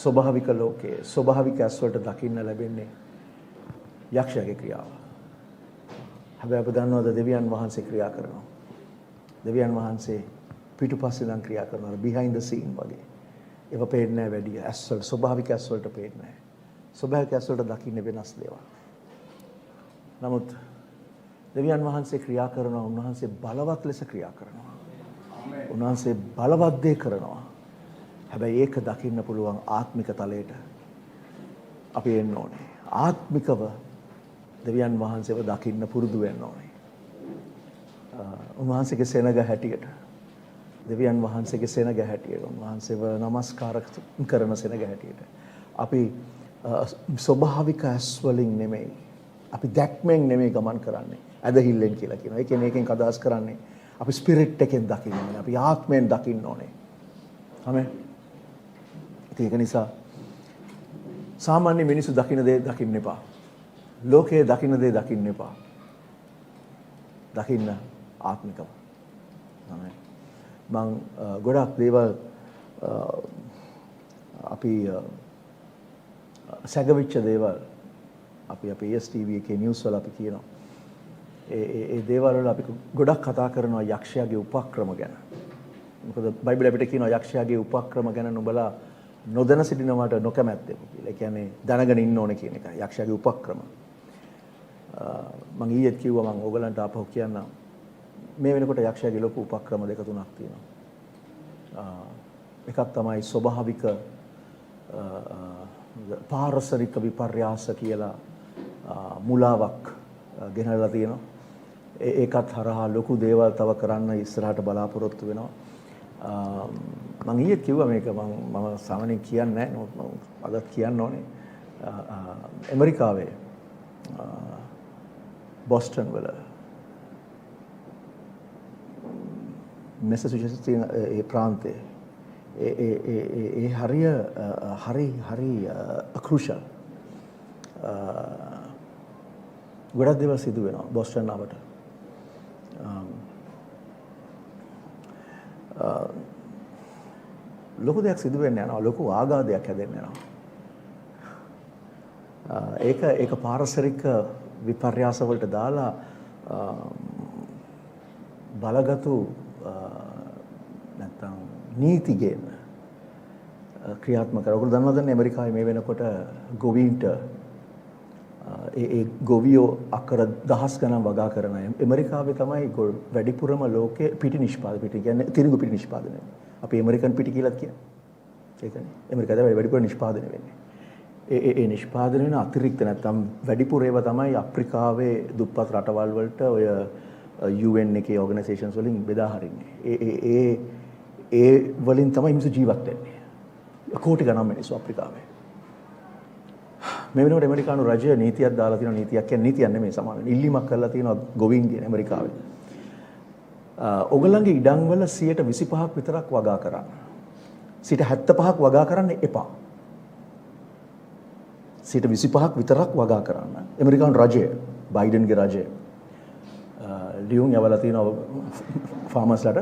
ස්වභාවික ලෝකයේ ස්වභාවික ඇස්වලට දකින්න ලැබෙන්නේ යක්ෂයාගේ ක්‍රියාව. හැබැයි අප දන්නවද දෙවියන් වහන්සේ ක්‍රියා කරනවා. දෙවියන් වහන්සේ පිටුපස්සේ ඉඳන් ක්‍රියා කරනවා. behind the scene වගේ. ඒව පේන්නේ නැහැ වැඩි. ඇස්වල ස්වභාවික ඇස්වලට පේන්නේ නැහැ. ස්වභාවික ඇස්වලට දකින්නේ වෙනස් දේවල්. නමුත් දෙවියන් වහන්සේ ක්‍රියා කරනවා. උන්වහන්සේ බලවත් ලෙස ක්‍රියා කරනවා. උන්වහන්සේ බලවත් දේ කරනවා. හැබැයි ඒක දකින්න පුළුවන් ආත්මික තලයට අපි එන්න ඕනේ. ආත්මිකව දෙවියන් වහන්සේව දකින්න පුරුදු වෙන්න ඕනේ. උන්වහන්සේගේ සෙනග හැටියට දෙවියන් වහන්සේගේ සෙනග හැටියට උන්වහන්සේව নমස්කාර කරන සෙනග හැටියට අපි ස්වභාවික ඇස් වලින් නෙමෙයි අපි දැක්මෙන් නෙමෙයි ගමන් කරන්නේ. ඇදහිල්ලෙන් කියලා කියනවා. ඒ කියන්නේ ඒකෙන් අදහස් කරන්නේ අපි ස්පිරිට් එකෙන් දකින්න ඕනේ. අපි ආත්මයෙන් දකින්න ඕනේ. ආමෙන්. ඒක නිසා සාමාන්‍ය මිනිස්සු දකින්න දේ දකින්න එපා. ලෝකයේ දකින්න දේ දකින්න එපා. දකින්න ආත්මිකව. ආමෙන්. මම ගොඩක් දේවල් අපි සැඟවිච්ච දේවල් අපි ESTV එකේ නිවුස් වල අපි කියනවා. ඒ දේවල් වල අපි ගොඩක් කතා කරනවා යක්ෂයාගේ උපක්‍රම ගැන. මොකද බයිබලෙ අපිට කියනවා යක්ෂයාගේ උපක්‍රම ගැන නුඹලා නොදැන සිටිනවට නොකමැත්තෙමු කියලා. ඒ කියන්නේ දැනගෙන ඉන්න ඕනේ කියන එකයි යක්ෂයාගේ උපක්‍රම. මම ඊයේත් කිව්වා මම ඕගලන්ට ආපහු කියන්නම්. මේ වෙනකොට යක්ෂයාගේ ලොකු උපක්‍රම දෙක තුනක් තියෙනවා. එකක් තමයි ස්වභාවික පාරසරික විපර්යාස කියලා මුලාවක් ගෙනල්ලා තියෙනවා. ඒකත් හරහා ලොකු දේවල් තව කරන්න ඉස්සරහට බලාපොරොත්තු වෙනවා. මම ඊයේ කිව්වා මේක මම සාමාන්‍යයෙන් කියන්නේ නැහැ. අදත් කියන්න ඕනේ. ඇමරිකාවේ බොස්ටන් වල මෙසචුසෙට්ස් තියෙන ඒ ප්‍රාන්තයේ ඒ හරි අක්‍රුෂල් ගොඩක් දේවල් සිදු වෙනවා බොස්ටන් ආවට. ලොකු දෙයක් සිදු වෙන්න යනවා. ලොකු ආඝාතයක් හැදෙන්න යනවා. ඒක පාරසරික විපර්යාස වලට දාලා බලගතු නැත්තම් නීති ගේන ක්‍රියාත්මක කරලා. ඔයගොල්ලෝ දන්නවද ඇමරිකාවේ මේ වෙනකොට ගොවීන්ට ඒ ගොවියෝ අකර දහස් ගණන් වගා කරන අය ඇමරිකාවේ තමයි වැඩිපුරම ලෝකේ පිටි නිෂ්පාදනය. පිටි කියන්නේ තිරිඟු පිටි නිෂ්පාදනය. අපි ඇමරිකන් පිටි කියලා කියන්නේ. ඒකනේ. ඇමරිකාවේ වැඩිපුර නිෂ්පාදනය වෙන්නේ. ඒ නිෂ්පාදනය වෙන අතිරික්ත නැත්තම් වැඩිපුර ඒවා තමයි අප්‍රිකාවේ දුප්පත් රටවල් වලට ඔය UN එකේ ඕගනයිසේෂන්ස් වලින් බෙදා හරින්නේ. ඒ වලින් තමයි මිනිස්සු ජීවත් වෙන්නේ. කෝටි ගණන් මිනිස්සු අප්‍රිකාවේ. මේ වෙනකොට ඇමරිකානු රජය නීතියක් දාලා තියෙනවා. නීතියක් කියන්නේ නීතියක් නෙමෙයි සමාන. ඉල්ලීමක් කරලා තියෙනවා ගොවීන්ගෙන් ඇමරිකාවේ. ඔයගොල්ලන්ගේ ඉඩම් වල 25% විතරක් වගා කරන්න. 75% වගා කරන්න එපා. 25% විතරක් වගා කරන්න. ඇමරිකානු රජය, බයිඩන්ගේ රජය ලියුම් යවලා තියෙනවා ෆාමර්ස්ලට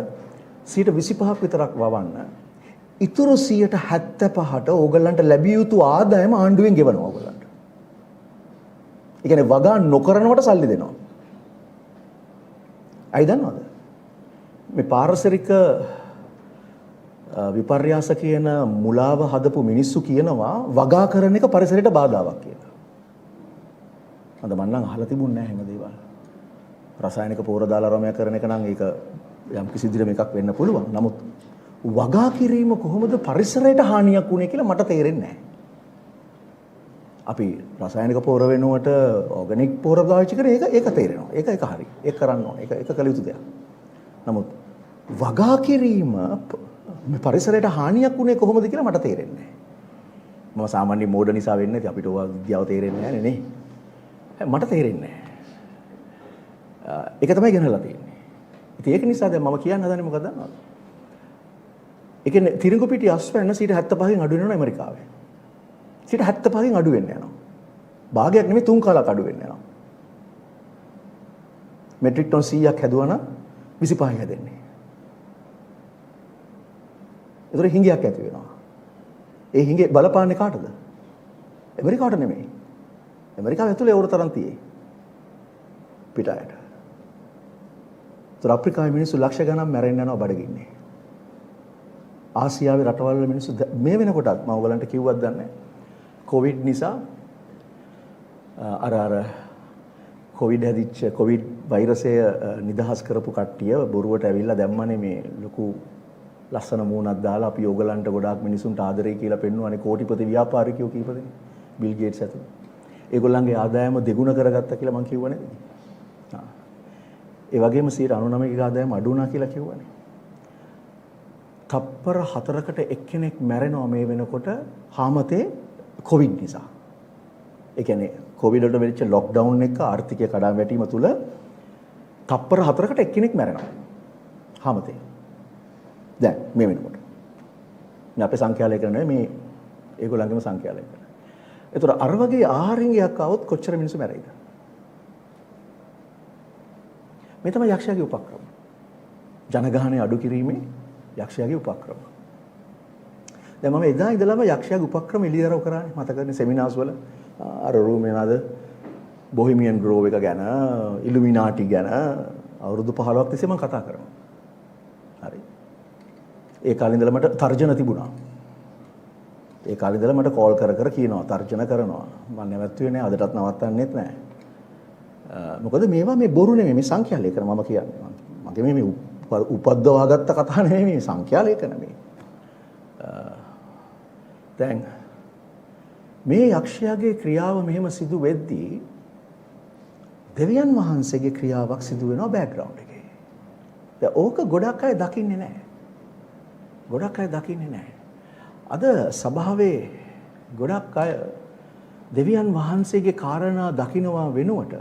25% විතරක් වවන්න. ඉතුරු 75%ට ඕගොල්ලන්ට ලැබිය යුතු ආදායම ආණ්ඩුවෙන් ගෙවනවා ඕගොල්ලන්ට. ඒ කියන්නේ වගා නොකරනවට සල්ලි දෙනවා. අය දන්නවද? මේ පාරසරික විපර්යාස කියන මුලාව හදපු මිනිස්සු කියනවා වගා කරන එක පරිසරයට බාධාවක් කියලා. අද මම නම් අහලා තිබුණේ නැහැ එහෙම දේවල්. රසායනික පෝර දාලා රොමයා කරන එක නම් ඒක යම් කිසි දිරම එකක් වෙන්න පුළුවන්. නමුත් වගා කිරීම කොහොමද පරිසරයට හානියක් වුනේ කියලා මට තේරෙන්නේ නැහැ. අපි රසායනික පෝර වෙනුවට ඕගැනික් පෝර පාවිච්චි කරේ ඒක තේරෙනවා. ඒක හරි. ඒක කරන්න ඕනේ. ඒක කළ යුතු දෙයක්. නමුත් වගා කිරීම මේ පරිසරයට හානියක් වුනේ කොහොමද කියලා මට තේරෙන්නේ නැහැ. මම සාමාන්‍ය මෝඩ නිසා වෙන්නේ නැති අපිට ඕවා විද්‍යාව තේරෙන්නේ නැහැ නේ. මට තේරෙන්නේ නැහැ. ඒක තමයි ගෙනල්ලා තියෙන්නේ. ඉතින් ඒක නිසා දැන් මම කියන්න හදන්නේ මොකක්ද දන්නවද? ඒ කියන්නේ තිරිඟු පිටි අස්වැන්න 75%න් අඩු වෙනවා ඇමරිකාවේ. 75%න් අඩු වෙන්න යනවා. භාගයක් නෙමෙයි 3 කාලක් අඩු වෙන්න යනවා. මෙට්‍රික් ටන් 100ක් හැදුවා නම් 25යි හැදෙන්නේ. ඒතර හිඟයක් ඇති වෙනවා. ඒ හිඟේ බලපාන්නේ කාටද? ඇමරිකාවට නෙමෙයි. ඇමරිකාව ඇතුලේ ඕර තරම් තියෙයි. පිටායට. අප්‍රිකාවේ මිනිස්සු ලක්ෂ ගණන් මැරෙන්න යනවා බඩගින්නේ. ආසියාවේ රටවල් වල මිනිස්සු මේ වෙනකොටත් මම ඔයගලන්ට කිව්වත් දන්නේ නැහැ. කොවිඩ් නිසා අර කොවිඩ් හැදිච්ච කොවිඩ් වෛරසය නිදහස් කරපු කට්ටිය බොරුවට ඇවිල්ලා දැම්මනේ මේ ලොකු ලස්සන මූණක් දාලා අපි ඔයගලන්ට ගොඩාක් මිනිසුන්ට ආදරේ කියලා පෙන්නුවානේ කෝටිපති ව්‍යාපාරිකයෝ කීප දෙනෙක්. බිල් ගේට්ස් ඇතුළු. ඒගොල්ලන්ගේ ආදායම දෙගුණ කරගත්තා කියලා මම කිව්වනේ. ඒ වගේම 99% ආදායම අඩු වුණා කියලා කිව්වනේ. තප්පර 4කට එක්කෙනෙක් මැරෙනවා මේ වෙනකොට හාමතේ කොවිඩ් නිසා. ඒ කියන්නේ කොවිඩ් වලට වෙච්ච ලොක්ඩවුන් එක ආර්ථිකය කඩා වැටීම තුල තප්පර 4කට එක්කෙනෙක් මැරෙනවා. හාමතේ. දැන් මේ වෙනකොට. මේ අපේ සංඛ්‍යාලයක නෙවෙයි මේ ඒගොල්ලන්ගේම සංඛ්‍යාලයක. ඒතර අර වගේ ආහාරයෙන් ගියක් આવොත් කොච්චර මිනිස්සු මැරෙයිද? මේ තමයි යක්ෂයාගේ උපක්‍රම. ජනගහනය අඩු කිරීමේ යක්ෂයාගේ උපක්‍රම. දැන් මම එදා ඉඳලම යක්ෂයාගේ උපක්‍රම එළියරව කරානේ මතකනේ සෙමිනාර්ස් වල අර රූම් එනවාද බොහිමියන් ග්‍රෝව් එක ගැන ඉලුමිනාටි ගැන අවුරුදු 15ක් තිස්සේ මම කතා කරනවා. හරි. ඒ කාලේ ඉඳලා මට තර්ජන තිබුණා. ඒ කාලේ ඉඳලා මට කෝල් කර කර කියනවා තර්ජන කරනවා. මම නැවතුනේ නෑ අදටත් නවත්තන්නෙත් නෑ. මොකද මේවා මේ බොරු නෙමෙයි මේ සංඛ්‍යා ලේඛන මම කියන්නේ. මගේ මේ උපද්දවාගත්ත කතා නෙමෙයි මේ සංඛ්‍යා ලේඛන මේ. දැන් මේ යක්ෂයාගේ ක්‍රියාව මෙහෙම සිදු වෙද්දී දෙවියන් වහන්සේගේ ක්‍රියාවක් සිදු වෙනවා බෑග්ග්‍රවුන්ඩ් එකේ. දැන් ඕක ගොඩක් අය දකින්නේ නැහැ. ගොඩක් අය දකින්නේ නැහැ. අද සභාවේ ගොඩක් අය දෙවියන් වහන්සේගේ කාරණා දකින්නවා වෙනුවට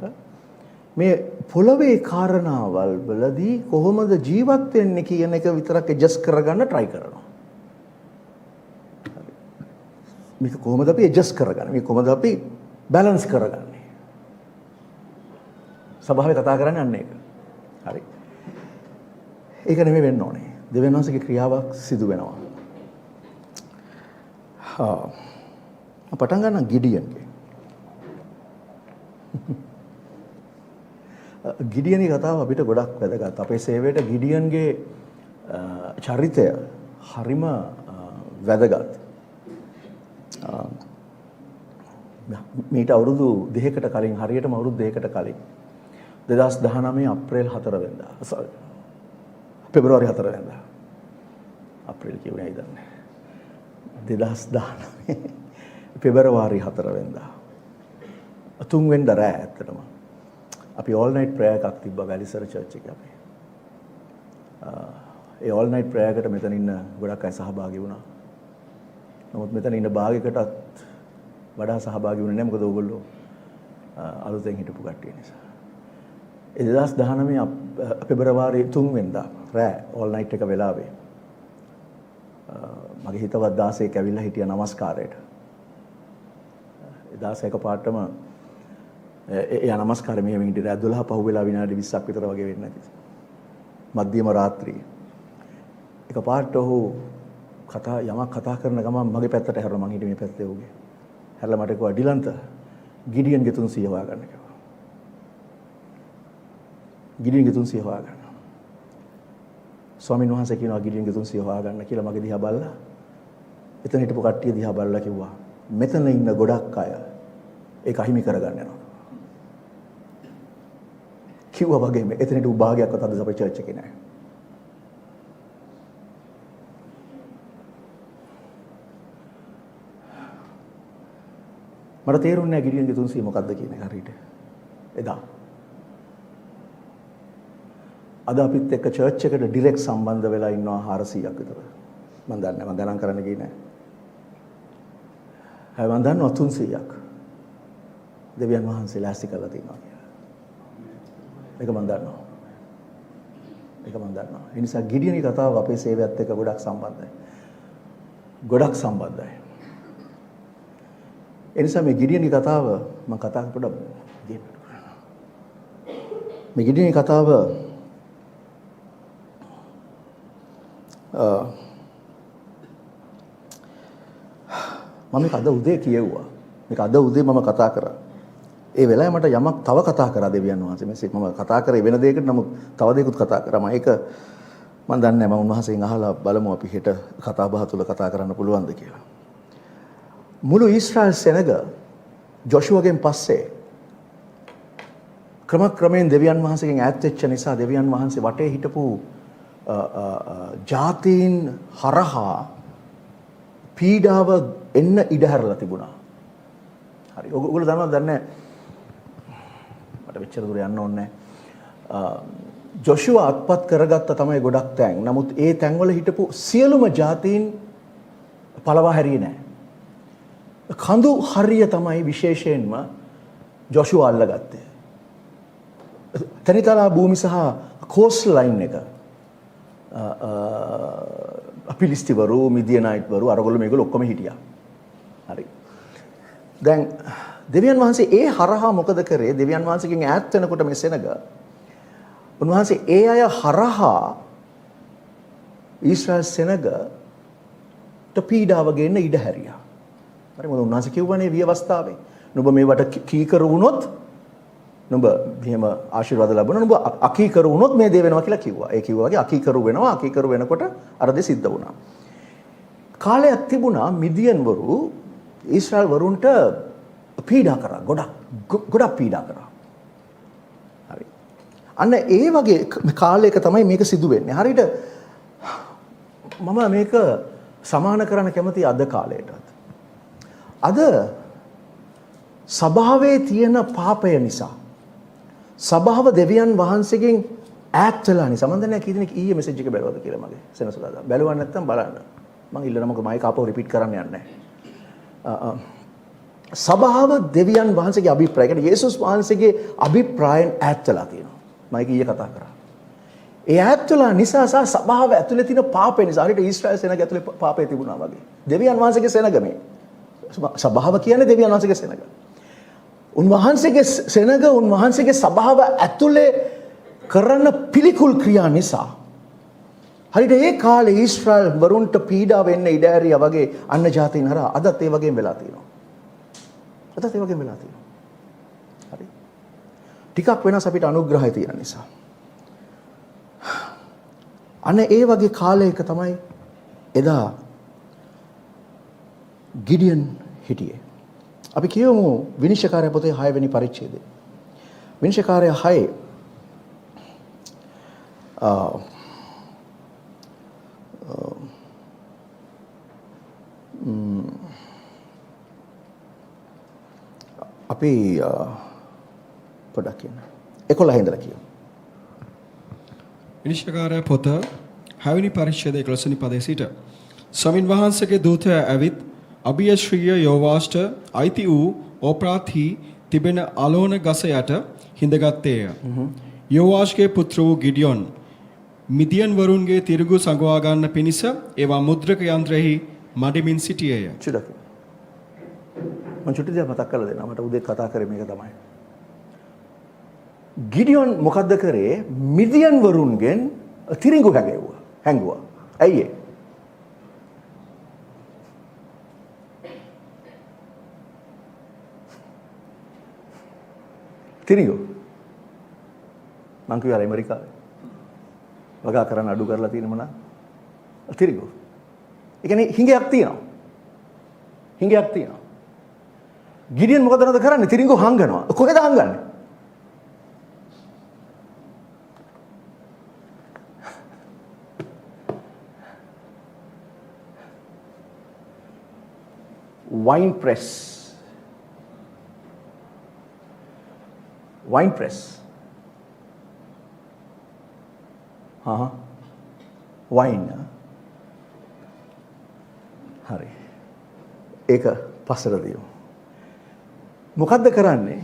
මේ පොළවේ කාරණාවල් වලදී කොහොමද ජීවත් වෙන්නේ කියන එක විතරක් ඇඩ්ජස්ට් කරගන්න try කරනවා. මේක කොහොමද අපි ඇඩ්ජස්ට් කරගන්නේ? මේක කොහොමද අපි බැලන්ස් කරගන්නේ? සභාවේ කතා කරන්නේ අන්න ඒක. හරි. ඒක නෙමෙයි වෙන්න ඕනේ. දෙවියන් වහන්සේගේ ක්‍රියාවක් සිදු වෙනවා. පටන් ගන්න ගිඩියන්ගේ. ගිඩියන්ගේ කතාව අපිට ගොඩක් වැදගත්. අපේ සේවයට ගිඩියන්ගේ චරිතය හරිම වැදගත්. මීට අවුරුදු 2කට කලින් හරියටම අවුරුදු 2කට කලින් 2019 අප්‍රේල් 4 වෙනිදා පෙබරවාරි 4 වෙනිදා අප්‍රේල් කියුවේ ඇයි දන්නේ 2019 පෙබරවාරි 4 වෙනිදා 3 වෙනිදා රෑ ඇත්තටම අපි all night prayer එකක් තිබ්බා වැලිසර චර්ච් එකේ අපි. ඒ all night prayer එකට මෙතන ඉන්න ගොඩක් අය සහභාගී වුණා. නමුත් මෙතන ඉන්න භාගයකටත් වඩා සහභාගී වුණේ නැහැ මොකද ඕගොල්ලෝ අලුතෙන් හිටපු කට්ටිය නිසා. 2019 පෙබරවාරි 3 වෙනිදා රෑ all night එක වෙලාවේ මගේ හිතවත් 16ක් ඇවිල්ලා හිටියා නමස්කාරයට. 16ක පාටම ඒ නමස්කාරය මෙහෙම හිටියේ 12 පහු වෙලා විනාඩි 20ක් විතර වගේ වෙන්නේ නැති. මධ්‍යම රාත්‍රියේ. එක පාට ඔහු යමක් කතා කරන ගමන් මගේ පැත්තට හැරුණා මං හිටියේ මේ පැත්තේ ඔහුගේ. හැරලා මට කිව්වා ඩිලන්ත ගිඩියන්ගේ 300 හොයාගන්න කිව්වා. ගිඩියන්ගේ 300 හොයාගන්න. ස්වාමීන් වහන්සේ කියනවා ගිඩියන්ගේ 300 හොයාගන්න කියලා මගේ දිහා බලලා එතන හිටපු කට්ටිය දිහා බලලා කිව්වා මෙතන ඉන්න ගොඩක් අය ඒක අහිමි කරගන්න යනවා. කිව්වා වගේම එතන හිටපු භාගයක්වත් අද අපේ චර්ච් එකේ නැහැ. මට තේරුන්නේ නැහැ ගිඩියන්ගේ 300 මොකක්ද කියන එක හරියට. එදා. අද අපිත් එක්ක චර්ච් එකට ඩිරෙක්ට් සම්බන්ධ වෙලා ඉන්නවා 400ක් විතර. මම දන්නේ නැහැ මම ගණන් කරන්න ගියේ නැහැ. හැබැයි මම දන්නවා 300ක්. දෙවියන් වහන්සේ ලෑස්ති කරලා තියෙනවා කියලා. ඒක මම දන්නවා. ඒක මම දන්නවා. ඒ නිසා ගිඩියන්ගේ කතාව අපේ සේවයත් එක්ක ගොඩක් සම්බන්ධයි. ගොඩක් සම්බන්ධයි. ඒ නිසා මේ ගිඩියන්ගේ කතාව මම කතා පොඩ්ඩක් මේ ගිඩියන්ගේ කතාව මම මේක අද උදේ කියෙව්වා. මේක අද උදේ මම කතා කරා. ඒ වෙලාවේ මට යමක් තව කතා කරා දෙවියන් වහන්සේ. මම කතා කරේ වෙන දෙයකට නමුත් තව දෙයක්ත් කතා කරා. මම ඒක මම දන්නේ නැහැ. මම උන්වහන්සේගෙන් අහලා බලමු අපි හෙට කතා බහ තුල කතා කරන්න පුළුවන්ද කියලා. මුළු ඊශ්‍රායල් සෙනග ජොෂුවගෙන් පස්සේ ක්‍රමක්‍රමයෙන් දෙවියන් වහන්සේගෙන් ඈත් වෙච්ච නිසා දෙවියන් වහන්සේ වටේ හිටපු ජාතීන් හරහා පීඩාව එන්න ඉඩ හැරලා තිබුණා. හරි. ඔයගොල්ලෝ දන්නවද දන්නේ මට මෙච්චර දුර යන්න ඕනේ නැහැ. ජොෂුව අත්පත් කරගත්ත තමයි ගොඩක් තැන්. නමුත් ඒ තැන්වල හිටපු සියලුම ජාතීන් පළවා හැරියේ නැහැ. කඳු හරිය තමයි විශේෂයෙන්ම ජොෂුව අල්ලගත්තේ. තනිතලා භූමි සහ කෝස් ලයින් එක අපිලිස්තිවරු මිදියනයිට්වරු අරගොල්ලෝ මේගොල්ලෝ ඔක්කොම හිටියා. හරි. දැන් දෙවියන් වහන්සේ ඒ හරහා මොකද කරේ? දෙවියන් වහන්සේගෙන් ඈත් වෙනකොට මේ සෙනග උන්වහන්සේ ඒ අය හරහා ඊශ්‍රායල් සෙනගට පීඩාව ගෙන්න ඉඩ හැරියා. හරි. මොකද උන්වහන්සේ කිව්වනේ විවස්ථාවේ නුඹ මේවට කීකරු වුණොත් නුඹ මෙහෙම ආශිර්වාද ලැබුණා. නුඹ අකීකරු වුණොත් මේ දේ වෙනවා කියලා කිව්වා. ඒ කිව්වා වගේ අකීකරු වෙනවා. අකීකරු වෙනකොට අර දේ සිද්ධ වුණා. කාලයක් තිබුණා මිදියන් වරු ඊශ්‍රායල් වරුන්ට පීඩා කරා. ගොඩක් පීඩා කරා. හරි. අන්න ඒ වගේ කාලයක තමයි මේක සිදු වෙන්නේ. හරියට මම මේක සමාන කරන්න කැමති අද කාලයටත්. අද සභාවේ තියෙන පාපය නිසා සභාව දෙවියන් වහන්සේගෙන් ඈත් වෙලා නිසා මම දන්නේ කී දෙනෙක් ඊයේ මෙසේජ් එක බැලුවද කියලා මගේ සෙනසුරාදා. බැලුවා නැත්නම් බලන්න. මම ඉල්ලනවා මොකද මයික් ආපහු රිපීට් කරන්න යන්නේ නැහැ. සභාව දෙවියන් වහන්සේගේ අභිප්‍රාය කියන්නේ යේසුස් වහන්සේගේ අභිප්‍රායන් ඈත් වෙලා තියෙනවා. මම ඒක ඊයේ කතා කරා. ඒ ඈත් වෙලා නිසා සහ සභාව ඇතුලේ තියෙන පාපය නිසා හරියට ඊශ්‍රායල් සෙනග ඇතුලේ පාපය තිබුණා වගේ. දෙවියන් වහන්සේගේ සෙනග මේ. සභාව කියන්නේ දෙවියන් වහන්සේගේ සෙනග. උන්වහන්සේගේ සෙනග උන්වහන්සේගේ සභාව ඇතුලේ කරන පිළිකුල් ක්‍රියා නිසා හරියට ඒ කාලේ ඊශ්‍රායල් වරුන්ට පීඩා වෙන්න ඉඩ ඇරියා වගේ අන්න ජාතීන් හරහා අදත් ඒ වගේම වෙලා තියෙනවා. අදත් ඒ වගේම වෙලා තියෙනවා. හරි. ටිකක් වෙනස් අපිට අනුග්‍රහය තියෙන නිසා. අන්න ඒ වගේ කාලයක තමයි එදා ගිඩියන් හිටියේ. අපි කියමු විනිශ්චයකාරය පොතේ 6 වෙනි පරිච්ඡේදය. විනිශ්චයකාරය 6 අපි පොඩ්ඩක් කියන්න 11 ඉඳලා කියමු. විනිශ්චයකාරය පොත 6 වෙනි පරිච්ඡේදයේ 11 වෙනි පදයේ සිට ස්වාමින් වහන්සේගේ දූතයා ඇවිත් අභියශ්‍රීය යෝවාෂ්ට අයිති වූ ඕප්‍රාත්හි තිබෙන අලෝන ගස යට හිඳගත්තේය. යෝවාෂ්ගේ පුත්‍ර වූ ගිඩියොන් මිදියන් වරුන්ගේ තිරුගු සඟවා ගන්න පිණිස ඒවා මුද්‍රක යන්ත්‍රෙහි මඩමින් සිටියේය. චුට්ටක්. මම චුට්ටක් දෙයක් මතක් කරලා දෙනවා. මට උදේ කතා කරේ මේක තමයි. ගිඩියොන් මොකද්ද කරේ? මිදියන් වරුන්ගෙන් තිරිඟු හැංගුවා. ඇයි ඒ? තිරිඟු. මං කිව්වා ඇමරිකාවේ වගා කරන්න අඩු කරලා තියෙන මොනවා? තිරිඟු. ඒ කියන්නේ හිඟයක් තියෙනවා. හිඟයක් තියෙනවා. ගිඩියන් මොකද කරන්නේ? තිරිඟු හංගනවා. කොහෙද හංගන්නේ? wine press. Wine press. wine. හරි. ඒක පස්සට දියමු. මොකද්ද කරන්නේ?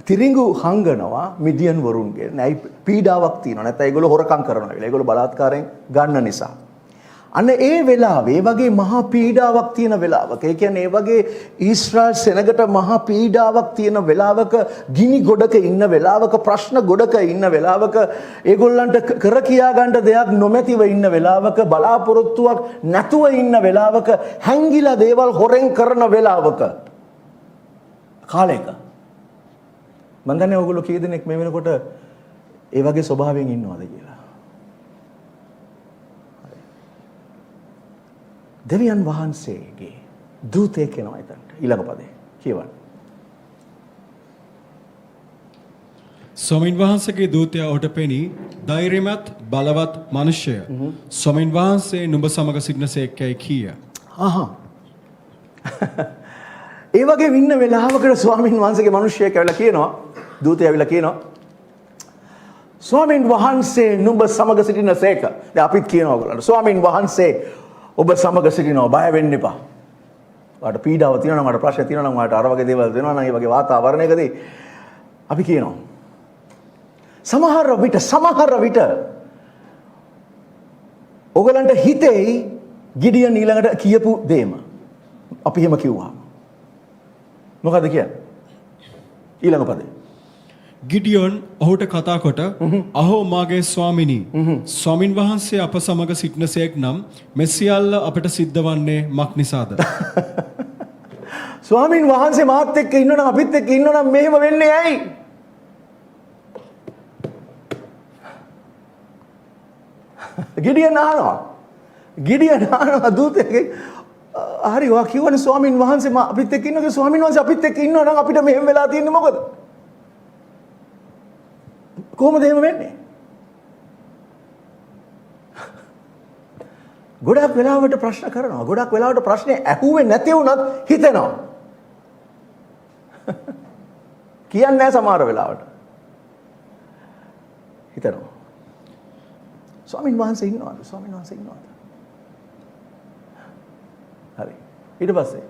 තිරිඟු හංගනවා මිදියන් වරුන්ගේ. නැයි පීඩාවක් තියෙනවා. නැත්නම් ඒගොල්ලෝ හොරකම් කරනවා. ඒගොල්ලෝ බලාත්කාරයෙන් ගන්න නිසා. අන්න ඒ වෙලාවේ වගේ මහා පීඩාවක් තියෙන වෙලාවක, ඒ කියන්නේ ඒ වගේ ඊශ්‍රායල් සෙනගට මහා පීඩාවක් තියෙන වෙලාවක, ගිනි ගොඩක ඉන්න වෙලාවක, ප්‍රශ්න ගොඩක ඉන්න වෙලාවක, ඒගොල්ලන්ට කර කියා ගන්න දෙයක් නොමැතිව ඉන්න වෙලාවක, බලාපොරොත්තුවක් නැතුව ඉන්න වෙලාවක, හැංගිලා දේවල් හොරෙන් කරන වෙලාවක කාලයක මම දන්නේ ඔයගොල්ලෝ කී දෙනෙක් මේ වෙනකොට ඒ වගේ ස්වභාවයෙන් ඉන්නවද කියලා. දෙවියන් වහන්සේගේ දූතයෙක් එනවා එතනට. ඊළඟ පදේ කියවන්න. ස්වාමින් වහන්සේගේ දූතයා ඔහුට පෙනී ධෛර්යමත් බලවත් මනුෂ්‍යය. ස්වාමින් වහන්සේ නුඹ සමග සිටිනසේක්කයි කීය. ආහා. ඒ වගේ ඉන්න වෙලාවකට ස්වාමින් වහන්සේගේ මිනිස්සෙක් ඇවිල්ලා කියනවා, දූතයා ඇවිල්ලා කියනවා, ස්වාමින් වහන්සේ නුඹ සමග සිටිනසේක. දැන් අපිත් කියනවා ඔයගොල්ලන්ට ස්වාමින් වහන්සේ ඔබ සමග සිටිනවා, බය වෙන්න එපා. ඔයාලට පීඩාව තියෙනවා නම්, ඔයාලට ප්‍රශ්න තියෙනවා නම්, ඔයාලට අර වගේ දේවල් වෙනවා නම්, ඒ වගේ වාතාවරණයකදී අපි කියනවා. සමහර විට ඔයගලන්ට හිතෙයි ගිඩියන් ඊළඟට කියපු දේම. අපි එහෙම කිව්වා. මොකද කියන්නේ? ඊළඟ පදේ. ගිඩියොන් ඔහුට කතා කොට අහෝ මාගේ ස්වාමිනී, ස්වාමින් වහන්සේ අප සමග සිටිනසේක් නම් මේ සියල්ල අපට සිද්ධ වන්නේ මක් නිසාද? ස්වාමින් වහන්සේ මාත් එක්ක ඉන්නවනම්, අපිත් එක්ක ඉන්නවනම් මෙහෙම වෙන්නේ ඇයි? ගිඩියන් අහනවා දූතයෙක්ගෙන්, හරි ඔයා කියවනේ ස්වාමින් වහන්සේ අපිත් එක්ක ඉන්නවද? ස්වාමින් වහන්සේ අපිත් එක්ක ඉන්නවනම් අපිට මෙහෙම වෙලා තියෙන්නේ මොකද? කොහොමද එහෙම වෙන්නේ? ගොඩක් වෙලාවට ප්‍රශ්න කරනවා. ගොඩක් වෙලාවට ප්‍රශ්නේ ඇහුවේ නැති වුණත් හිතෙනවා. කියන්නේ නැහැ සමහර වෙලාවට. හිතනවා. ස්වාමින් වහන්සේ ඉන්නවද? ස්වාමින් වහන්සේ ඉන්නවද? හරි. ඊට පස්සේ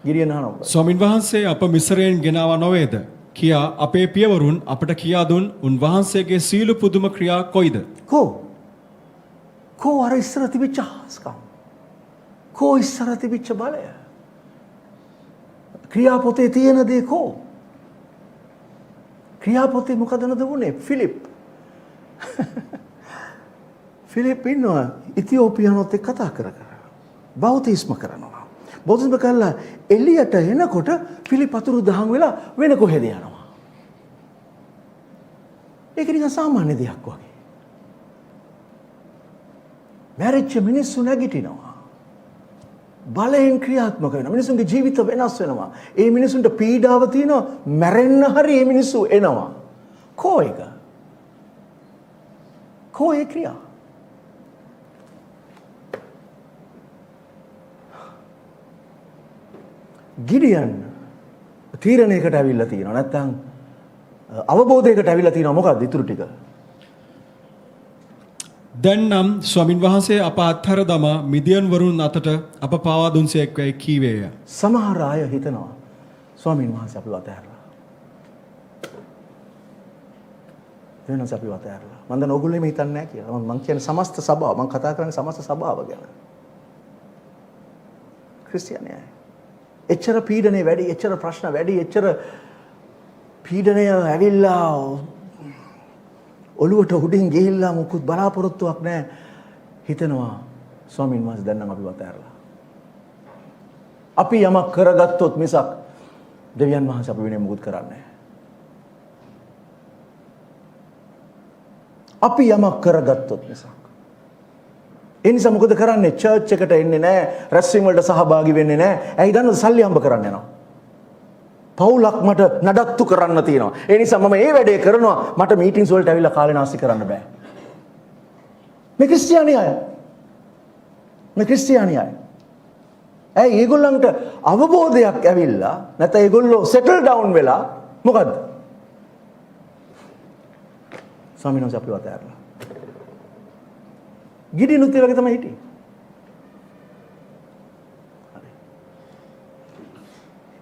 ගිරියන් අහනවා. ස්වාමින් වහන්සේ අප මිස්රයෙන් ගෙනාවා නොවේද? කියා අපේ පියවරුන් අපට කියා දුන් උන්වහන්සේගේ සීල පුදුම ක්‍රියා කොයිද? කෝ අර ඉස්සර තිබිච්ච හාස්කම්, කෝ ඉස්සර තිබිච්ච බලය, ක්‍රියාපොතේ තියෙන දේ කෝ? ක්‍රියාපොතේ මොකද නදුනේ? ෆිලිප් ඉන්නවා ඉතියෝපියානොත් එක්ක කතා කර බෞතිස්ම කරනවා. බෞතිස්ම කරලා එළියට එනකොට ෆිලිප් අතුරු දහන් වෙලා වෙන කොහෙද යනවා. ඒක නිකන් සාමාන්‍ය දෙයක් වගේ. මැරිච්ච මිනිස්සු නැගිටිනවා. බලයෙන් ක්‍රියාත්මක වෙනවා. මිනිසුන්ගේ ජීවිත වෙනස් වෙනවා. ඒ මිනිසුන්ට පීඩාව තියෙනවා. මැරෙන්න හරි මේ මිනිස්සු එනවා. කෝ එක? කෝ ඒ ක්‍රියා? ගිඩියන් තීරණයකට ඇවිල්ලා තියෙනවා. නැත්තම් අවබෝධයකට ඇවිල්ලා තියෙනවා. මොකක්ද ඉතුරු ටික? දැන් නම් ස්වාමින් වහන්සේ අප අත්හැර දමා මිදියන් වරුන් අතට අප පාවා දුන්සේක්වයි කීවේය. සමහර අය හිතනවා ස්වාමින් වහන්සේ අපිව අතහැරලා. වෙනස අපිව අතහැරලා. මම දැන් ඕගොල්ලෝ මේ හිතන්නේ නැහැ කියලා. මම කියන්නේ සමස්ත සභාව. මම කතා කරන්නේ සමස්ත සභාව ගැන. ක්‍රිස්තියානි අය. එච්චර පීඩනේ වැඩි, එච්චර ප්‍රශ්න වැඩි, එච්චර පීඩනය ඇවිල්ලා ඔළුවට උඩින් ගිහිල්ලා මුකුත් බලාපොරොත්තුවක් නැහැ. හිතනවා ස්වාමීන් වහන්සේ දැන් නම් අපිව අතහැරලා. අපි යමක් කරගත්තොත් මිසක් දෙවියන් වහන්සේ අපි වෙනුවෙන් මුකුත් කරන්නේ නැහැ. අපි යමක් කරගත්තොත් මිසක්. ඒ නිසා මොකද කරන්නේ? චර්ච් එකට එන්නේ නැහැ, රැස්වීම වලට සහභාගී වෙන්නේ නැහැ. ඇයි දන්නවද? සල්ලි හම්බ කරන්න යනවා. පවුලක් මට නඩත්තු කරන්න තියෙනවා. ඒ නිසා මම මේ වැඩේ කරනවා. මට මීටින්ස් වලට ඇවිල්ලා කාලේ නාස්ති කරන්න බෑ. මේ ක්‍රිස්තියානි අය. ඇයි ඒගොල්ලන්ට අවබෝධයක් ඇවිල්ලා නැත්නම් ඒගොල්ලෝ සෙටල් ඩවුන් වෙලා මොකද්ද? ස්වාමීන් වහන්සේ අපිව අතහැරලා. ගිඩිනුත් ඒ වගේ තමයි හිටියේ.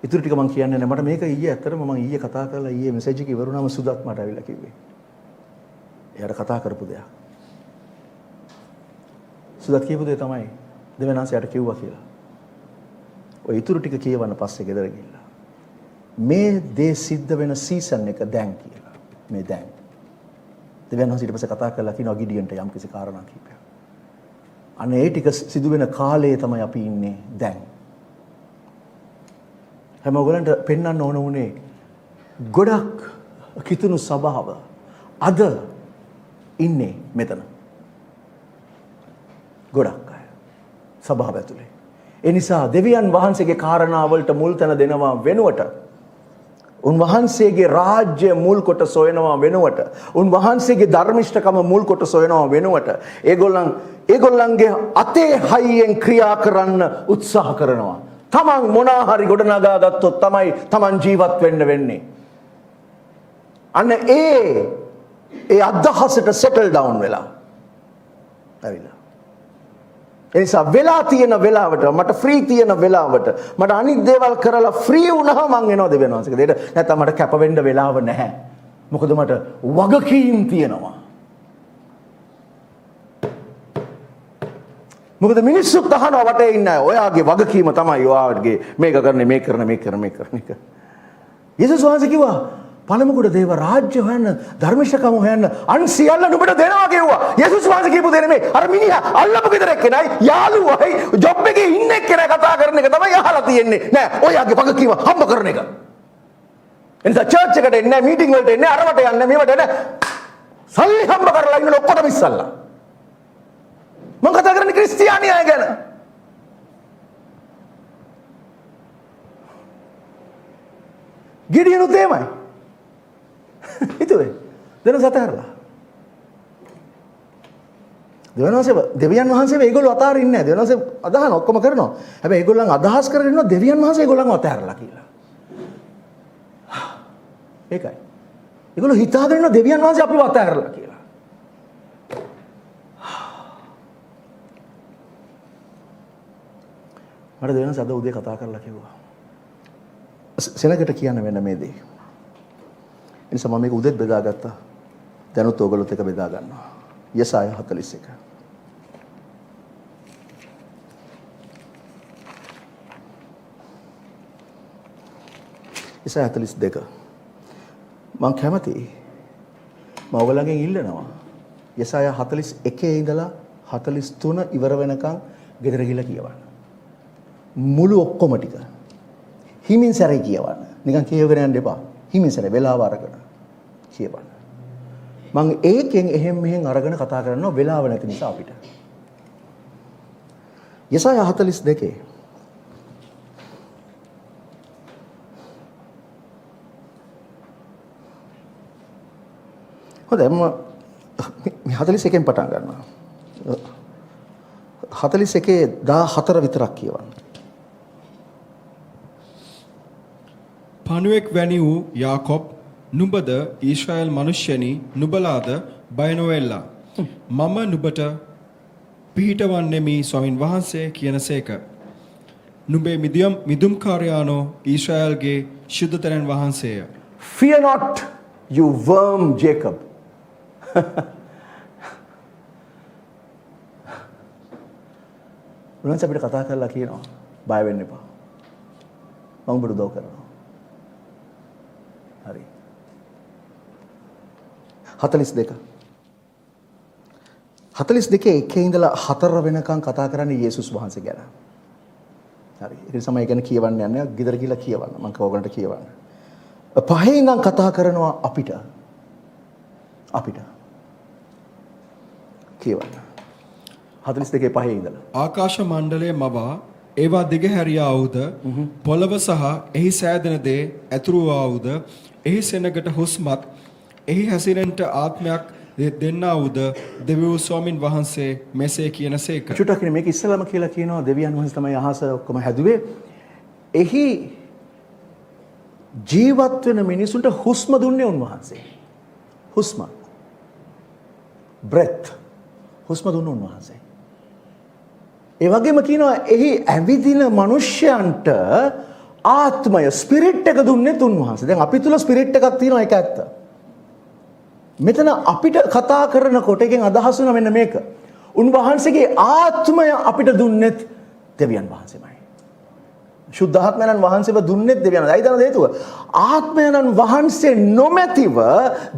ඉතුරු ටික මම කියන්නේ නැහැ. මට මේක ඊයේ ඇත්තටම මම ඊයේ කතා කරලා ඊයේ මෙසේජ් එක ඉවරුනම සුදත් මට ඇවිල්ලා කිව්වේ. එයාට කතා කරපු දෙයක්. සුදත් කියපු දේ තමයි දෙවියන් වහන්සේට කිව්වා කියලා. ඔය ඊටු ටික කියවන්න පස්සේ ගෙදර ගිහිල්ලා. මේ දේ සිද්ධ වෙන සීසන් එක දැන් කියලා. මේ දැන්. දෙවියන් වහන්සේ ඊට පස්සේ කතා කරලා කියනවා ගිඩියන්ට යම් කිසි කාරණා කිහිපයක්. අනේ ඒ ටික සිදු වෙන කාලයේ තමයි අපි ඉන්නේ දැන්. හැම ඔයගලන්ට පෙන්වන්න ඕන උනේ ගොඩක් කිතුණු සභාව අද ඉන්නේ මෙතන. ගොඩක් අය සභාව ඇතුලේ. ඒ නිසා දෙවියන් වහන්සේගේ කාරණාවලට මුල් තැන දෙනවා වෙනුවට උන්වහන්සේගේ රාජ්‍ය මුල් කොට සොයනවා වෙනුවට උන්වහන්සේගේ ධර්මිෂ්ඨකම මුල් කොට සොයනවා වෙනුවට ඒගොල්ලන්ගේ අතේ හයියෙන් ක්‍රියා කරන්න උත්සාහ කරනවා. තමන් මොනා හරි ගොඩනගා ගත්තොත් තමයි තමන් ජීවත් වෙන්න වෙන්නේ. අන්න ඒ අදහසට සෙටල් ඩවුන් වෙලා ඇවිල්ලා. ඒ නිසා වෙලා තියෙන වෙලාවට මට ෆ්‍රී තියෙන වෙලාවට මට අනිත් දේවල් කරලා ෆ්‍රී වුණාම මං එනවා දෙවියන් වහන්සේගේ දෙයට. නැත්නම් මට කැප වෙන්න වෙලාව නැහැ. මොකද මට වගකීම් තියෙනවා. මොකද මිනිස්සුත් අහනවා වටේ ඉන්න අය ඔයාගේ වගකීම තමයි ඔයාගේ මේක කරන්නේ මේක කරන එක. යේසුස් වහන්සේ කිව්වා පළමුකොට දේව රාජ්‍ය හොයන්න ධර්මිෂ්ඨකම හොයන්න අන් සියල්ල නුඹට දෙනවා කිව්වා. යේසුස් වහන්සේ කියපු දේ නෙමෙයි. අර මිනිහා අල්ලපු ගෙදර එක්කෙනයි යාළුවයි ජොබ් එකේ ඉන්න එක්කෙනා කතා කරන එක තමයි අහලා තියෙන්නේ. නෑ ඔයාගේ වගකීම හම්බ කරන එක. එනිසා චර්ච් එකට එන්නේ මීටින් වලට එන්නේ අරවට යන්නේ මේවට එන්නේ සල්ලි හම්බ කරලා ඉන්න ඔක්කොටම ඉස්සල්ලා. මම කතා කරන්නේ ක්‍රිස්තියානි අය ගැන. ගිඩියනුත් එහෙමයි. හිතුවේ දෙන සතරලා. දෙවියන් වහන්සේ ඒගොල්ලෝ අතාරින්නේ නැහැ. දෙවියන් වහන්සේ අදහන ඔක්කොම කරනවා. හැබැයි ඒගොල්ලන් අදහස් කරගෙන ඉන්නවා දෙවියන් වහන්සේ ඒගොල්ලන්ව අතහැරලා කියලා. ඒකයි. ඒගොල්ලෝ හිතාගෙන ඉන්නවා දෙවියන් වහන්සේ අපිව අතහැරලා කියලා. මට දෙවියන් සද උදේ කතා කරලා කිව්වා. සෙනගට කියන්න වෙන මේ දේ. එනිසා මම මේක උදේත් බෙදාගත්තා. දැනුත් ඕගොල්ලොත් එක බෙදා ගන්නවා. යසාය 41. යසාය 42. මම කැමතියි. මම ඔයගලගෙන් ඉල්ලනවා. යසාය 41 ඉඳලා 43 ඉවර වෙනකන් ගෙදර ගිහලා කියවන්න. මුළු ඔක්කොම ටික. හිමින් සැරේ කියවන්න. නිකන් කියවගෙන යන්න එපා. හිමින් සැරේ වෙලාව අරගෙන කියවන්න. මම ඒකෙන් එහෙම මෙහෙන් අරගෙන කතා කරනවා වෙලාව නැති නිසා අපිට. යසාය 42. හොඳයි මම 41 න් පටන් ගන්නවා. 41 14 විතරක් කියවන්න. පණුවෙක් වැනි වූ යාකොබ් නුඹද ඊශ්‍රායල් මනුෂ්‍යනි නුඹලාද බය නොවෙල්ලා මම නුඹට පිහිටවන්නෙමි ස්වාමින් වහන්සේ කියනසේක. නුඹේ මිදුම්කාරයානෝ ඊශ්‍රායල්ගේ ශුද්ධතරන් වහන්සේය. Fear not, you worm Jacob. උන්වහන්සේ අපිට කතා කරලා කියනවා බය වෙන්න එපා. මම ඔබට උදව් කරනවා. හරි. 42. 42 එකේ ඉඳලා 4 වෙනකන් කතා කරන්නේ යේසුස් වහන්සේ ගැන. හරි. ඒ නිසා මම ඒ ගැන කියවන්න යන්නේ. ගෙදර ගිහලා කියවන්න. මම කවගලන්ට කියවන්න. 5 ඉඳන් කතා කරනවා අපිට. කියවන්න. 42 5 ඉඳලා. ආකාශ මණ්ඩලයේ මවා ඒවා දිගහැරියා වූද පොළව සහ එහි සෑදෙන දේ ඇතුරු වූද එහි සෙනගට හුස්මත් එහි හැසිරෙන්නට ආත්මයක් දෙන්නා වූද දෙවියන් ස්වාමින් වහන්සේ මෙසේ කියනසේක. චුට්ටක් මේක ඉස්සලම කියලා කියනවා දෙවියන් වහන්සේ තමයි අහස ඔක්කොම හැදුවේ. එහි ජීවත් වෙන මිනිසුන්ට හුස්ම දුන්නේ උන්වහන්සේ. හුස්ම. breath. හුස්ම දුන්න උන්වහන්සේ. ඒ වගේම කියනවා එහි ඇවිදින මිනිස්යන්ට ආත්මය ස්පිරිට් එක දුන්නේ උන්වහන්සේ. දැන් අපි තුල ස්පිරිට් එකක් තියෙනවා ඒක ඇත්ත. මෙතන අපිට කතා කරනකොට එකෙන් අදහස් වෙන මෙන්න මේක. උන්වහන්සේගේ ආත්මය අපිට දුන්නෙත් දෙවියන් වහන්සේමයි. ශුද්ධාත්මයන් වහන්සේව දුන්නෙත් දෙවියන්. ඒයි තමයි හේතුව. ආත්මයන් වහන්සේ නොමැතිව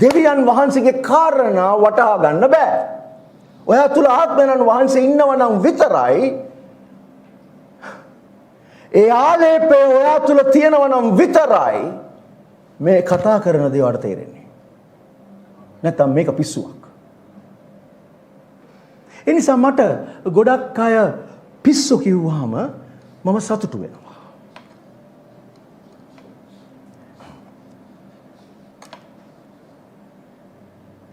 දෙවියන් වහන්සේගේ කාරණා වටහා ගන්න බෑ. ඔයා තුල ආත්මයන් වහන්සේ ඉන්නව නම් විතරයි ඒ ආලේපය ඔයා තුල තියෙනව නම් විතරයි මේ කතා කරන දේවල් තේරෙන්නේ. නැත්නම් මේක පිස්සුවක්. ඒ නිසා මට ගොඩක් අය පිස්සු කිව්වහම මම සතුටු වෙනවා.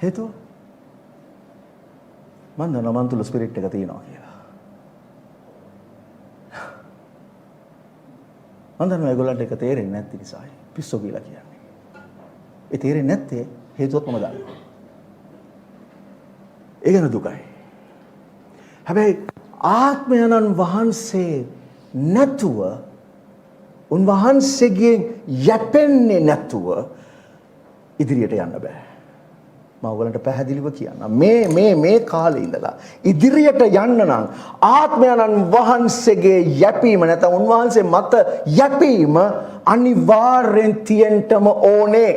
හේතුව මන් දන්නවා මන් තුල ස්පිරිට් එක තියෙනවා කියලා. මන් දන්නවා ඒගොල්ලන්ට ඒක තේරෙන්නේ නැති නිසායි පිස්සු කියලා කියන්නේ. ඒ තේරෙන්නේ නැත්තේ හේතුවත් මම දන්නවා. ඒ ගැන දුකයි. හැබැයි ආත්මයන්න් වහන්සේ නැතුව උන්වහන්සේගෙන් යැපෙන්නේ නැතුව ඉදිරියට යන්න බෑ. මම ඔයගලන්ට පැහැදිලිව කියන්නම්. මේ කාලේ ඉඳලා ඉදිරියට යන්න නම් ආත්මයන්න් වහන්සේගේ යැපීම නැත්නම් උන්වහන්සේ මත යැපීම අනිවාර්යෙන් තියෙන්නම ඕනේ.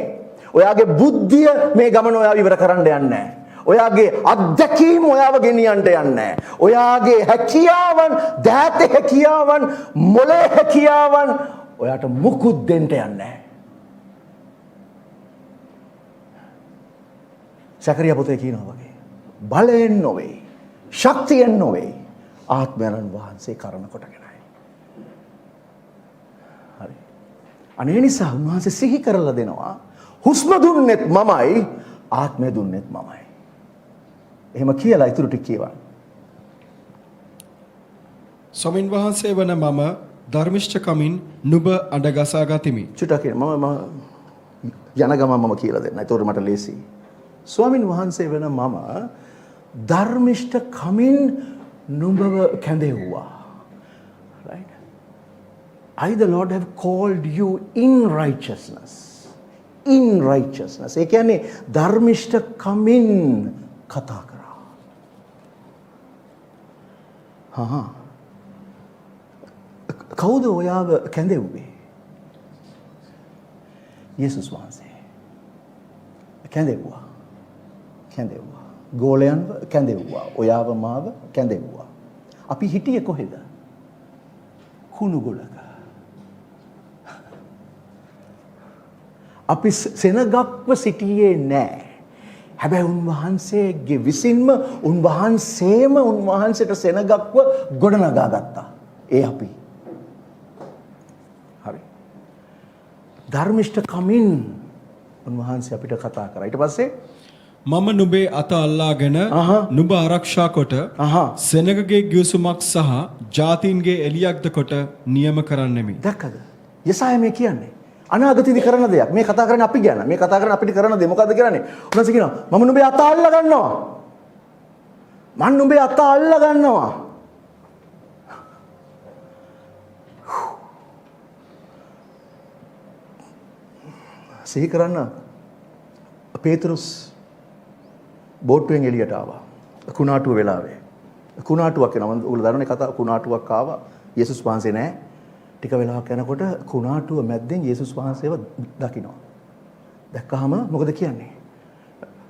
ඔයාගේ බුද්ධිය මේ ගමන ඔයාව ඉවර කරන්න යන්නේ නැහැ. ඔයාගේ අත්දැකීම් ඔයාව ගෙනියන්න යන්නේ නැහැ. ඔයාගේ හැකියාවන්, දෑත හැකියාවන්, මොලේ හැකියාවන් ඔයාට මුකුත් දෙන්න යන්නේ නැහැ. සකරියා පොතේ කියනවා වගේ බලයෙන් නොවේ, ශක්තියෙන් නොවේ, ආත්මයන් වහන්සේ කරන කොටගෙනයි. හරි. අනේ නිසා උන්වහන්සේ සිහි කරලා දෙනවා හුස්ම දුන්නෙත් මමයි, ආත්මය දුන්නෙත් මමයි. එහෙම කියලා ඉතුරු ටික කියවන්න. ස්වාමින් වහන්සේ වන මම ධර්මිෂ්ඨකමින් නුඹ අඬගසා ගතිමි. චුට්ටක් කියන්න මම යන ගමන් මම කියලා දෙන්න. ඒතකොට මට ලේසියි. ස්වාමින් වහන්සේ වෙන මම ධර්මිෂ්ඨ කමින් නුඹව කැඳෙව්වා. Right? I the Lord have called you in righteousness. In righteousness. ඒ කියන්නේ ධර්මිෂ්ඨ කමින් කතා කරා. කවුද ඔයාව කැඳෙව්වේ? යේසුස් වහන්සේ. කැඳෙව්වා. කැඳෙව්වා. ගෝලයන්ව කැඳෙව්වා. ඔයාව මාව කැඳෙව්වා. අපි හිටියේ කොහෙද? කුණු ගොඩක. අපි සෙනගක්ව සිටියේ නැහැ. හැබැයි උන්වහන්සේගේ විසින්ම උන්වහන්සේම උන්වහන්සේට සෙනගක්ව ගොඩනගා ගත්තා. ඒ අපි. හරි. ධර්මිෂ්ඨ කමින් උන්වහන්සේ අපිට කතා කරා. ඊට පස්සේ මම නුඹේ අත අල්ලාගෙන නුඹ ආරක්ෂා කොට සෙනගගේ ගිවිසුමක් සහ ජාතීන්ගේ එලියක්ද කොට නියම කරන්නෙමි. දැක්කද? යසාය මේ කියන්නේ අනාගතයේදී කරන දෙයක්. මේ කතා කරන්නේ අපි ගැන. මේ කතා කරන්නේ අපිට කරන දේ. මොකද්ද කරන්නේ? උන්වහන්සේ කියනවා මම නුඹේ අත අල්ලා ගන්නවා. මම නුඹේ අත අල්ලා ගන්නවා. සිහි කරන්න පේතරුස් බෝට්ටුවෙන් එළියට ආවා. කුණාටුව වෙලාවේ. කුණාටුවක් එනවා. ඔයගොල්ලෝ දන්නවනේ කතාව. කුණාටුවක් ආවා. යේසුස් වහන්සේ නැහැ. ටික වෙලාවක් යනකොට කුණාටුව මැද්දෙන් යේසුස් වහන්සේව දකිනවා. දැක්කහම මොකද කියන්නේ?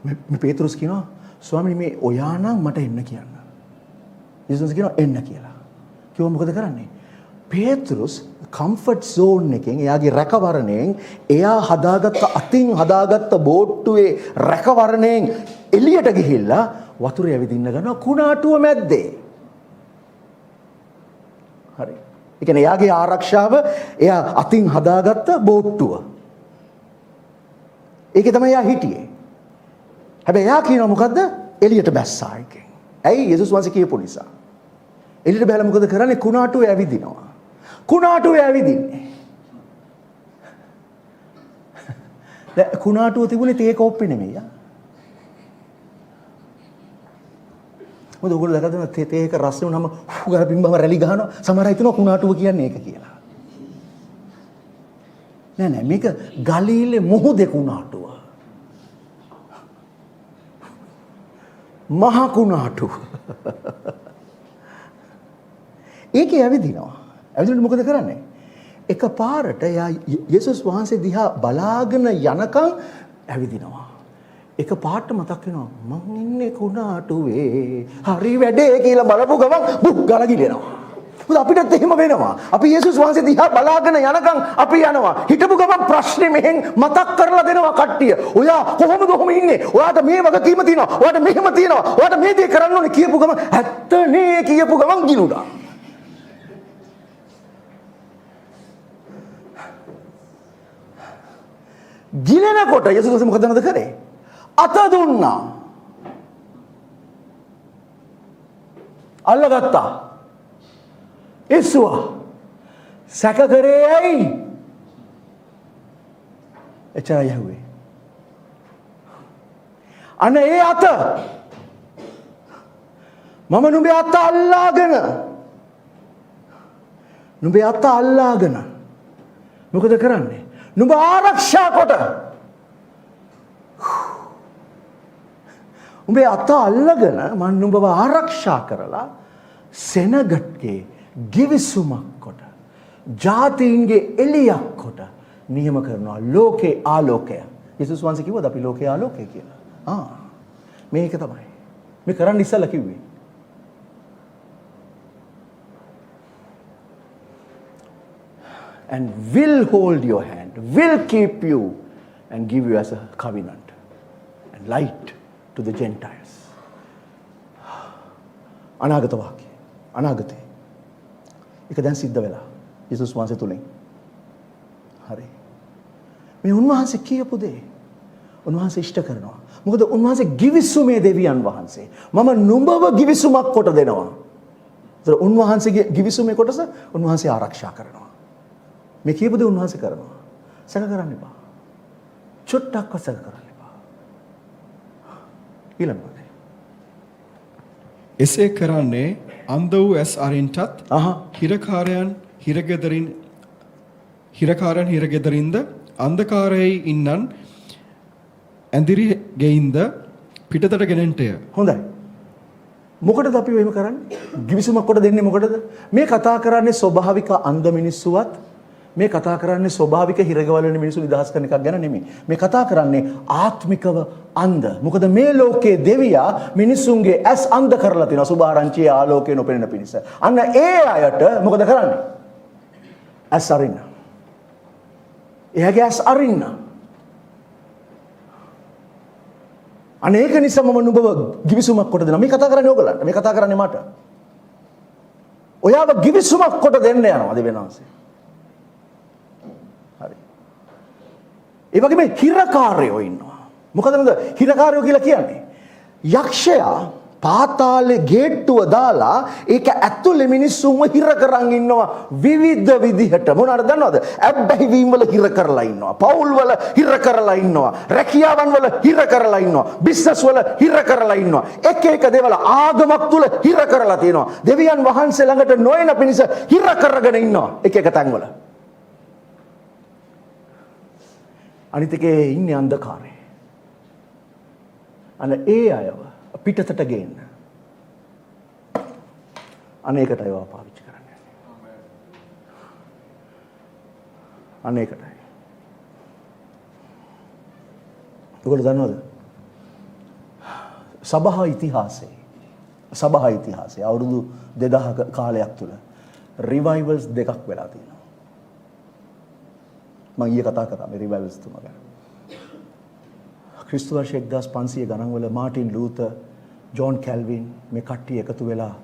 මේ පේතරුස් කියනවා ස්වාමීනි මේ ඔයා නම් මට එන්න කියන්න. යේසුස් කියනවා එන්න කියලා. කිව්ව මොකද කරන්නේ? පේතරුස් කම්ෆර්ට් සෝන් එකෙන් එයාගේ රැකවරණයෙන් එයා හදාගත්ත අතින් හදාගත්ත බෝට්ටුවේ රැකවරණයෙන් එළියට ගිහිල්ලා වතුරේ ඇවිදින්න ගන්නවා කුණාටුව මැද්දේ. හරි. ඒ කියන්නේ එයාගේ ආරක්ෂාව එයා අතින් හදාගත්ත බෝට්ටුව. ඒකේ තමයි එයා හිටියේ. හැබැයි එයා කියනවා මොකද්ද? එළියට බැස්සා එකෙන්. ඇයි? යේසුස් වහන්සේ කියපු නිසා. එළියට බැලලා මොකද කරන්නේ? කුණාටුවේ ඇවිදිනවා. කුණාටුවේ ඇවිදින්නේ. දැන් කුණාටුව තිබුණේ තේ කෝප්පේ නෙමෙයි. මොකද ඔයගොල්ලෝ දැකලා තියෙන තේ එක රස් වුණාම ගාලා බිම්බම රැලි ගහනවා. සමහර අය හිතනවා කුණාටුව කියන්නේ ඒක කියලා. නෑ මේක ගලීලේ මුහුදේ කුණාටුව. මහ කුණාටු. ඒකේ ඇවිදිනවා. ඇවිදිනකොට මොකද කරන්නේ? එකපාරට එයා යේසුස් වහන්සේ දිහා බලාගෙන යනකම් ඇවිදිනවා. එක පාට මතක් වෙනවා මං ඉන්නේ කුණාටුවේ හරි වැඩේ කියලා බලපු ගමන් බුක් ගාලා ගිලිනවා. මොකද අපිටත් එහෙම වෙනවා. අපි යේසුස් වහන්සේ දිහා බලාගෙන යනකම් අපි යනවා. හිටපු ගමන් ප්‍රශ්නේ මෙහෙන් මතක් කරලා දෙනවා කට්ටිය. ඔයා කොහොමද කොහොම ඉන්නේ? ඔයාට මේ වගකීම තියෙනවා. ඔයාට මෙහෙම තියෙනවා. ඔයාට මේ දේ කරන්න ඕනේ කියපු ගමන් ඇත්තනේ කියපු ගමන් ගිනුණා. ගිලෙනකොට යේසුස් වහන්සේ මොකද කරේ? අත දුන්නා. අල්ලගත්තා. ඉස්සුවා. සැක කරේ ඇයි? එච්චරයි යහුවේ. අන්න ඒ අත මම නුඹේ අත අල්ලාගෙන මොකද කරන්නේ? නුඹ ආරක්ෂා කොට උඹේ අත අල්ලගෙන මම නුඹව ආරක්ෂා කරලා සෙනගට්ගේ ගිවිසුමක් කොට ජාතීන්ගේ එළියක් කොට නියම කරනවා ලෝකේ ආලෝකය. යේසුස් වහන්සේ කිව්වද අපි ලෝකේ ආලෝකය කියලා? මේක තමයි. මේ කරන්න ඉස්සලා කිව්වේ. And will hold your hand, will keep you and give you as a covenant and light to the Gentiles. අනාගත වාක්‍ය. අනාගතේ. ඒක දැන් සිද්ධ වෙලා. යේසුස් වහන්සේ තුලින්. හරි. මේ උන්වහන්සේ කියපු දේ උන්වහන්සේ ඉෂ්ට කරනවා. මොකද උන්වහන්සේ ගිවිසුමේ දෙවියන් වහන්සේ. මම නුඹව ගිවිසුමක් කොට දෙනවා. ඒතර උන්වහන්සේගේ ගිවිසුමේ කොටස උන්වහන්සේ ආරක්ෂා කරනවා. මේ කියපු දේ උන්වහන්සේ කරනවා. සැක කරන්න එපා. චුට්ටක්වත් සැක කරන්න එපා. ඊළඟට එසේ කරන්නේ අන්ධ වූ ඇස් අරින්ටත් හිරකාරයන් හිරගෙදරින්ද අන්ධකාරයේ ඉන්නන් ඇඳිරි ගෙයින්ද පිටතට ගෙනෙන්ටය. හොඳයි. මොකටද අපි එහෙම කරන්නේ? ගිවිසුමක් කොට දෙන්නේ මොකටද? මේ කතා කරන්නේ ස්වභාවික අන්ධ මිනිස්සුවත් මේ කතා කරන්නේ ස්වභාවික හිරගවල වෙන මිනිස්සු නිදහස් කරන එකක් ගැන නෙමෙයි. මේ කතා කරන්නේ ආත්මිකව අන්ධ. මොකද මේ ලෝකයේ දෙවියා මිනිසුන්ගේ ඇස් අන්ධ කරලා තිනවා සුභාරංචියේ ආලෝකය නොපෙනෙන පිණිස. අන්න ඒ අයට මොකද කරන්නේ? ඇස් අරින්න. එයාගේ ඇස් අරින්න. අනේක නිසා මම නුඹව ගිවිසුමක් කොට දෙනවා. මේ කතා කරන්නේ ඕගලන්ට. මේ කතා කරන්නේ මට. ඔයාව ගිවිසුමක් කොට දෙන්න යනවා දෙවියන්වහන්සේ. හරි. ඒ වගේම හිරකාරයෝ ඉන්නවා. මොකද හිරකාරයෝ කියලා කියන්නේ? යක්ෂයා පාතාලේ ගේට්ටුව දාලා ඒක ඇතුලේ මිනිස්සුන්ව හිර කරන් ඉන්නවා විවිධ විදිහට. මොනවාද දන්නවද? ඇබ්බැහි වීම වල හිර කරලා ඉන්නවා. පවුල් වල හිර කරලා ඉන්නවා. රැකියාවන් වල හිර කරලා ඉන්නවා. බිස්නස් වල හිර කරලා ඉන්නවා. එක එක දේවල් ආගමක් තුල හිර කරලා තියෙනවා. දෙවියන් වහන්සේ ළඟට නොයන පිණිස හිර කරගෙන ඉන්නවා. එක එක තැන්වල. අනිත් එකේ ඉන්නේ අන්ධකාරේ. අන්න ඒ අයව පිටතට ගේන්න. අනේකටයි ඒවා පාවිච්චි කරන්නේ. අනේකටයි. ඔයගොල්ලෝ දන්නවද? සභා ඉතිහාසයේ අවුරුදු 2000ක කාලයක් තුල රිවයිවල්ස් දෙකක් වෙලා තියෙනවා. මම ඊයේ කතා කරා මේ රිවයිවල්ස් තුන ගැන. ක්‍රිස්තු වර්ෂ 1500 ගණන් වල මාටින් ලූතර් ජෝන් කැල්වින් මේ කට්ටිය එකතු වෙලා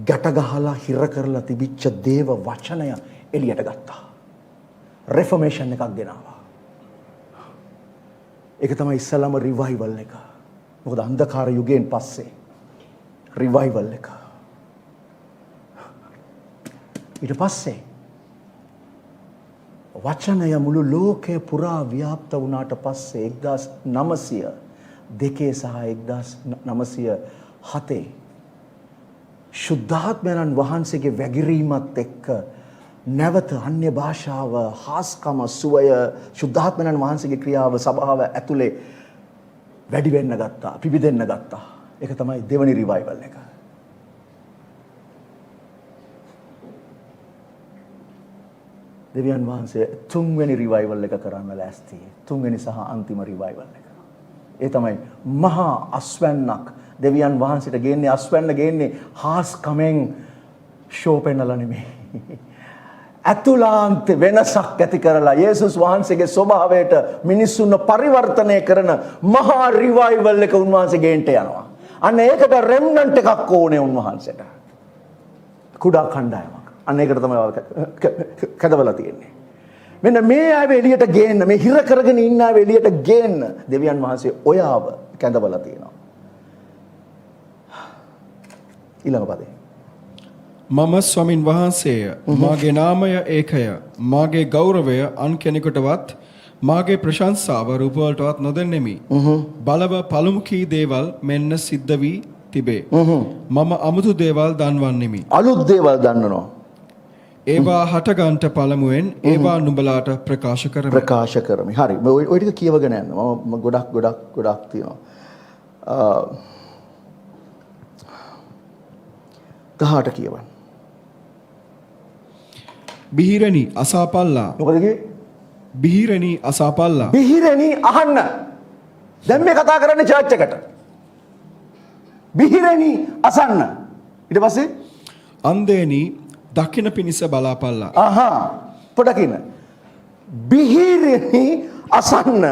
ගැට ගහලා හිර කරලා තිබිච්ච දේව වචනය එළියට ගත්තා. රෙෆර්මේෂන් එකක් ගෙනාවා. ඒක තමයි ඉස්සලම රිවයිවල් එක. මොකද අන්ධකාර යුගයෙන් පස්සේ රිවයිවල් එක. ඊට පස්සේ වචනය මුළු ලෝකේ පුරා ව්‍යාප්ත වුණාට පස්සේ 1902 සහ 1907 ශුද්ධාත්මයන් වහන්සේගේ වැගිරීමත් එක්ක නැවත අන්‍ය භාෂාව හාස්කම සුවය ශුද්ධාත්මයන් වහන්සේගේ ක්‍රියාව සභාව ඇතුලේ වැඩි වෙන්න ගත්තා, පිබිදෙන්න ගත්තා. ඒක තමයි දෙවනි රිවයිවල් එක. දෙවියන් වහන්සේ තුන්වෙනි රිවයිවල් එක කරන්න ලෑස්ති. තුන්වෙනි සහ අන්තිම රිවයිවල් එක. ඒ තමයි මහා අස්වැන්නක් දෙවියන් වහන්සේට ගේන්නේ. අස්වැන්න ගේන්නේ හාස් කමෙන් ෂෝ පෙන්නලා නෙමෙයි. අතුලාන්ත වෙනසක් ඇති කරලා යේසුස් වහන්සේගේ ස්වභාවයට මිනිස්සුන්ව පරිවර්තනය කරන මහා රිවයිවල් එක උන්වහන්සේ ගේන්න යනවා. අන්න ඒකට රෙම්නන්ට් එකක් ඕනේ උන්වහන්සේට. කුඩා කණ්ඩායමක්. අන්න ඒකට තමයි කැදවලා තියෙන්නේ. මෙන්න මේ ආව එළියට ගේන්න, මේ හිර කරගෙන ඉන්න ආව එළියට ගේන්න දෙවියන් වහන්සේ ඔයාව කැඳවලා තියෙනවා. ඊළඟ පදේ. මම ස්වාමින් වහන්සේය, මාගේ නාමය ඒකය, මාගේ ගෞරවය අන් කෙනෙකුටවත් මාගේ ප්‍රශංසාව රූපවලටවත් නොදෙන්නෙමි. බලව පළමු කී දේවල් මෙන්න සිද්ධ වී තිබේ. මම අමුතු දේවල් දන්වන්නෙමි. අලුත් දේවල් දන්නනවා. ඒවා හටගන්ට පළමුවෙන් ඒවා නුඹලාට ප්‍රකාශ කරමි. ප්‍රකාශ කරමි. හරි. ඔය ටික කියවගෙන යන්න. මම ගොඩක් තියෙනවා. 18 කියවන්න. බිහිරණි අසාපල්ලා. මොකද කිව්වේ? බිහිරණි අසාපල්ලා. බිහිරණි අහන්න. දැන් මේ කතා කරන්නේ චර්ච් එකට. බිහිරණි අසන්න. ඊට පස්සේ අන්දේනි දකින පිණිස බලාපල්ලා. පොඩකින්. බිහිරණි අසන්න.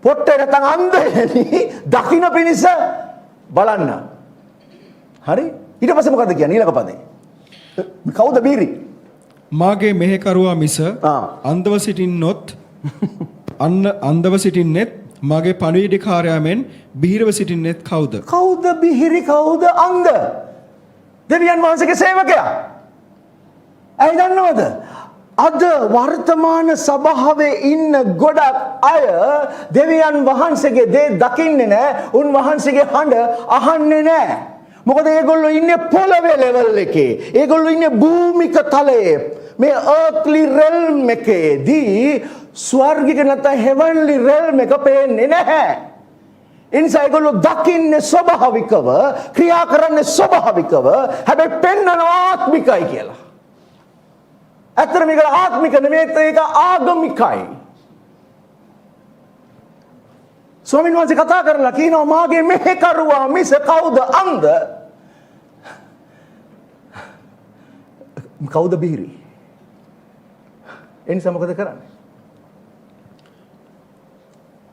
පොට්ටේ නැත්නම් අන්දේනි දකින පිණිස බලන්න. හරි? ඊට පස්සේ මොකද කියන්නේ ඊළඟ පදේ? කවුද බිහිරි? මාගේ මෙහෙකරුවා මිස අන්දව සිටින්නොත් අන්දව සිටින්නෙත් මගේ පණිවිඩකාරයා මෙන් බිහිරව සිටින්නෙත් කවුද? කවුද බිහිරි කවුද අන්ද? දෙවියන් වහන්සේගේ සේවකයා. ඇයි දන්නවද? අද වර්තමාන සභාවේ ඉන්න ගොඩක් අය දෙවියන් වහන්සේගේ දේ දකින්නේ නැහැ. උන්වහන්සේගේ හඬ අහන්නේ නැහැ. මොකද ඒගොල්ලෝ ඉන්නේ පොළවේ ලෙවල් එකේ. ඒගොල්ලෝ ඉන්නේ භූමික තලයේ. මේ earthly realm එකේදී ස්වර්ගික නැත්නම් heavenly realm එක පේන්නේ නැහැ. ඒ නිසා ඒගොල්ලෝ දකින්නේ ස්වභාවිකව, ක්‍රියා කරන්නේ ස්වභාවිකව, හැබැයි පෙන්වනවා ආත්මිකයි කියලා. ඇත්තට මේක ආත්මික නෙමෙයි, ඒක ආගමිකයි. ස්වාමීන් වහන්සේ කතා කරලා කියනවා මාගේ මෙහෙකරුවා මිස කවුද අන්ද? කවුද බිහිරි? එනිසා මොකද කරන්නේ?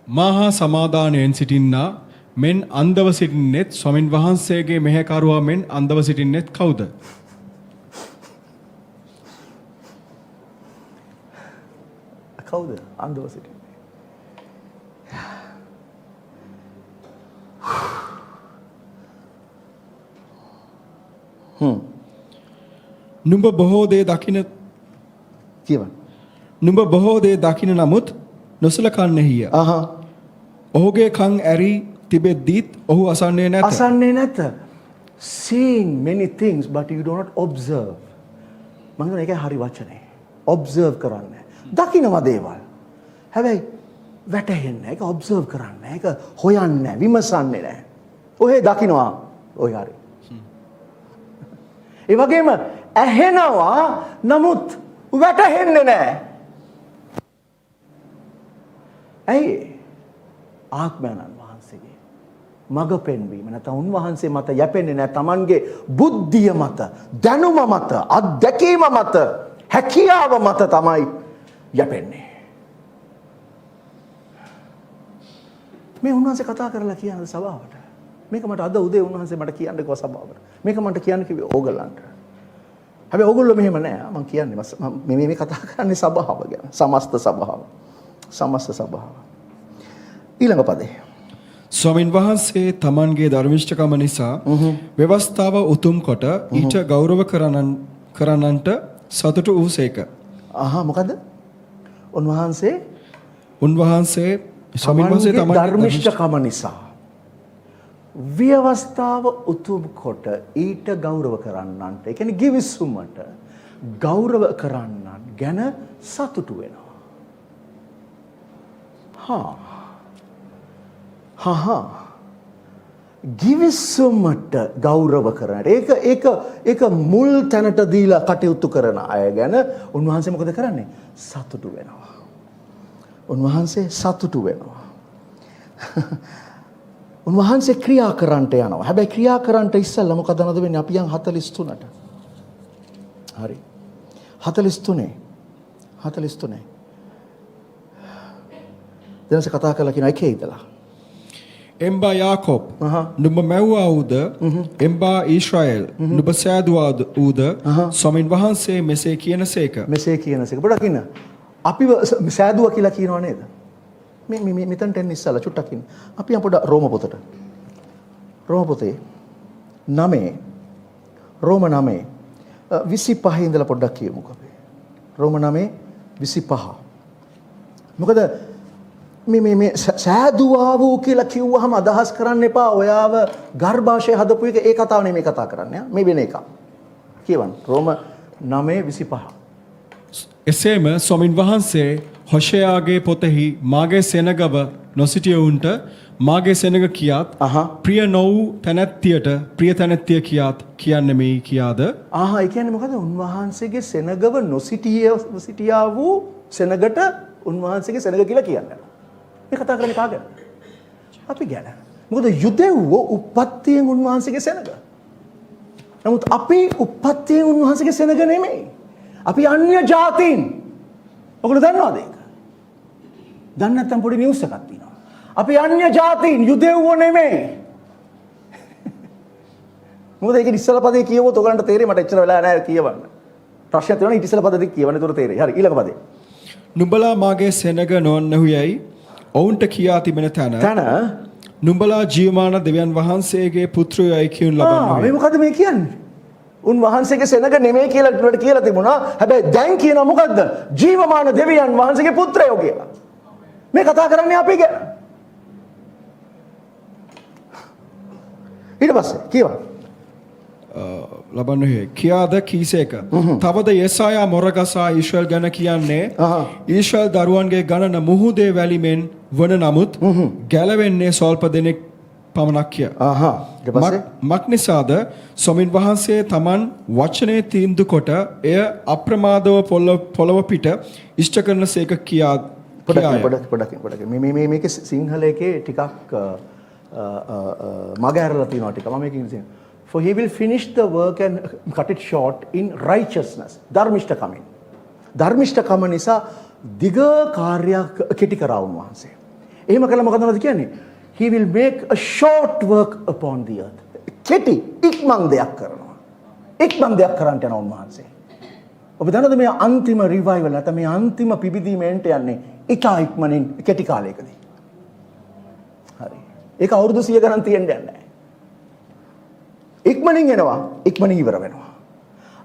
මාහා සමාදානයෙන් සිටින්නා මෙන් අන්දව සිටින්නෙත් ස්වාමින් වහන්සේගේ මෙහෙකරුවා මෙන් අන්දව සිටින්නෙත් කවුද? කවුද අන්දව සිටින්නේ? නුඹ බොහෝ දේ දකින කියවන්න. නුඹ බොහෝ දේ දකින නමුත් නොසලකන්නේහිය. ඔහුගේ කන් ඇරි තිබෙද්දීත් ඔහු අසන්නේ නැත. අසන්නේ නැත. Seeing many things but you do not observe. මම හිතන්නේ ඒකයි හරි වචනේ. observe කරන්නේ. දකින්නවා දේවල්. හැබැයි වැටහෙන්නේ නැහැ. ඒක observe කරන්නේ නැහැ. ඒක හොයන්නේ නැහැ. විමසන්නේ නැහැ. ඔහේ දකින්නවා. ඔය හරි. ඒ වගේම ඇහෙනවා නමුත් වැටහෙන්නේ නැහැ. ඇයි? ආත්මයන්න් වහන්සේගේ මඟ පෙන්වීම නැත්නම් උන්වහන්සේ මත යැපෙන්නේ නැහැ. Tamanගේ බුද්ධිය මත, දැනුම මත, අත්දැකීම මත, හැකියාව මත තමයි යැපෙන්නේ. මේ උන්වහන්සේ කතා කරලා කියන සභාවට. මේක මට අද උදේ උන්වහන්සේ මට කියන්න කිව්වා සභාවට. මේක මට කියන්න කිව්වේ ඕගලන්ට. හැබැයි ඕගොල්ලෝ මෙහෙම නෑ. මම කියන්නේ මේ කතා කරන්නේ සභාව ගැන. සමස්ත සභාව. සමස්ත සභාව. ඊළඟ පදේ. ස්වාමින් වහන්සේ තමන්ගේ ධර්මිෂ්ඨකම නිසා ව්‍යවස්ථාව උතුම් කොට ඊට ගෞරව කරන්නන්ට සතුටු වූසේක. මොකද? උන්වහන්සේ ස්වාමින් වහන්සේ තමන්ගේ ධර්මිෂ්ඨකම නිසා ව්‍යවස්ථාව උතුම් කොට ඊට ගෞරව කරන්නන්ට, ඒ කියන්නේ ගිවිසුමට ගෞරව කරන්නන් ගැන සතුටු වෙනවා. ගිවිසුමට ගෞරව කරන ඒක මුල් තැනට දීලා කටයුතු කරන අය ගැන උන්වහන්සේ මොකද කරන්නේ? සතුටු වෙනවා. උන්වහන්සේ සතුටු වෙනවා. උන්වහන්සේ ක්‍රියා කරන්නට යනවා. හැබැයි ක්‍රියා කරන්නට ඉස්සෙල්ලා මොකද නේද වෙන්නේ? අපි යන් 43ට. හරි. 43. දැන්සේ කතා කරලා කියන එකේ ඉඳලා. එම්බා යාකොබ් නුඹ මැව්වාවුද එම්බා ඊශ්‍රායෙල් නුඹ සෑදුවාවුද ස්වාමින් වහන්සේ මෙසේ කියනසේක. මෙසේ කියනසේක. පොඩක් ඉන්න. අපිව සෑදුවා කියලා කියනවා නේද? මේ මෙතනට එන්න ඉස්සලා චුට්ටක් ඉන්න. අපි යන් පොඩ රෝම පොතට. රෝම පොතේ 9 රෝම 9 25 ඉඳලා පොඩ්ඩක් කියමුකෝ අපි. රෝම 9 25. මොකද මේ සෑදුවා වූ කියලා කිව්වහම අදහස් කරන්න එපා ඔයාව ගර්භාෂය හදපු එක. ඒ කතාව නෙමෙයි කතා කරන්නේ. මේ වෙන එක. කියවන්න. රෝම 9:25. එසේම ස්වාමින් වහන්සේ හොෂයාගේ පොතෙහි මාගේ සෙනගව නොසිටියවුන්ට මාගේ සෙනග කියාත් ප්‍රිය නොවූ තැනැත්තියට ප්‍රිය තැනැත්තිය කියාත් කියන්නේ කියාද? ඒ කියන්නේ මොකද? උන්වහන්සේගේ සෙනගව නොසිටියා වූ සෙනගට උන්වහන්සේගේ සෙනග කියලා කියන්නේ. මේ කතා කරන්නේ කාගෙන්ද? අපි ගැන. මොකද යුදෙව්වෝ උප්පත්තියෙන් උන්වහන්සේගේ සෙනග. නමුත් අපි උප්පත්තියෙන් උන්වහන්සේගේ සෙනග නෙමෙයි. අපි අන්‍ය ජාතීන්. ඔයගොල්ලෝ දන්නවද ඒක? දන්නේ නැත්නම් පොඩි නිවුස් එකක් තියෙනවා. අපි අන්‍ය ජාතීන් යුදෙව්වෝ නෙමෙයි. මොකද ඒක ඉස්සල පදේ කියවුවොත් ඔයගලන්ට තේරෙයි. මට එච්චර වෙලා නැහැ කියවන්න. ප්‍රශ්නයක් තියෙනවා ඉස්සල පද දෙක කියවන්න. ඒතර තේරෙයි. හරි ඊළඟ පදේ. නුඹලා මාගේ සෙනග නොවන්නහුයයි ඔවුන්ට කියා තිබෙන තැන නුඹලා ජීවමාන දෙවියන් වහන්සේගේ පුත්‍රයෝයි කියනු ලබන්නේ. මේ මොකද මේ කියන්නේ? උන්වහන්සේගේ සෙනග නෙමෙයි කියලා තිබුණා. හැබැයි දැන් කියනවා මොකද්ද? ජීවමාන දෙවියන් වහන්සේගේ පුත්‍රයෝ කියලා. මේ කතා කරන්නේ අපි ගැන. ඊට පස්සේ කියවා ලබන්නේ කියාද කීසේක. තවද යෙසායා මොරගසා ඊශ්‍රායල් ගැන කියන්නේ ඊශ්‍රායල් දරුවන්ගේ ගණන මුහුදේ වැලිමෙන් වන නමුත් ගැලවෙන්නේ සල්ප දෙනෙක් පමණක් කිය. මක්නිසාද ස්වාමින් වහන්සේ තමන් වචනේ තීන්දු කොට එය අප්‍රමාදව පොළව පිට ඉෂ්ට කරන සේක කියා. පොඩක් මේකේ සිංහල එකේ ටිකක් මග ඇරලා තියෙනවා ටික. මම මේකෙන් කියන්නේ for he will finish the work and cut it short in righteousness. ධර්මිෂ්ඨකමින්. ධර්මිෂ්ඨකම නිසා දිග කාර්යයක් කෙටි කරා උන්වහන්සේ. එහෙම කළා මොකදද කියන්නේ? He will make a short work upon the earth. කෙටි ඉක්මන් දෙයක් කරනවා. ඉක්මන් දෙයක් කරන්නට යන උන්වහන්සේ. ඔබ දන්නවද මේ අන්තිම රිවයිවල් නැත්නම් මේ අන්තිම පිබිදීමෙන්ට යන්නේ ඉතා ඉක්මනින් කෙටි කාලයකදී. හරි. ඒක අවුරුදු 100 ගණන් තියෙන්න යන්නේ නැහැ. ඉක්මනින් එනවා ඉක්මනින් ඉවර වෙනවා.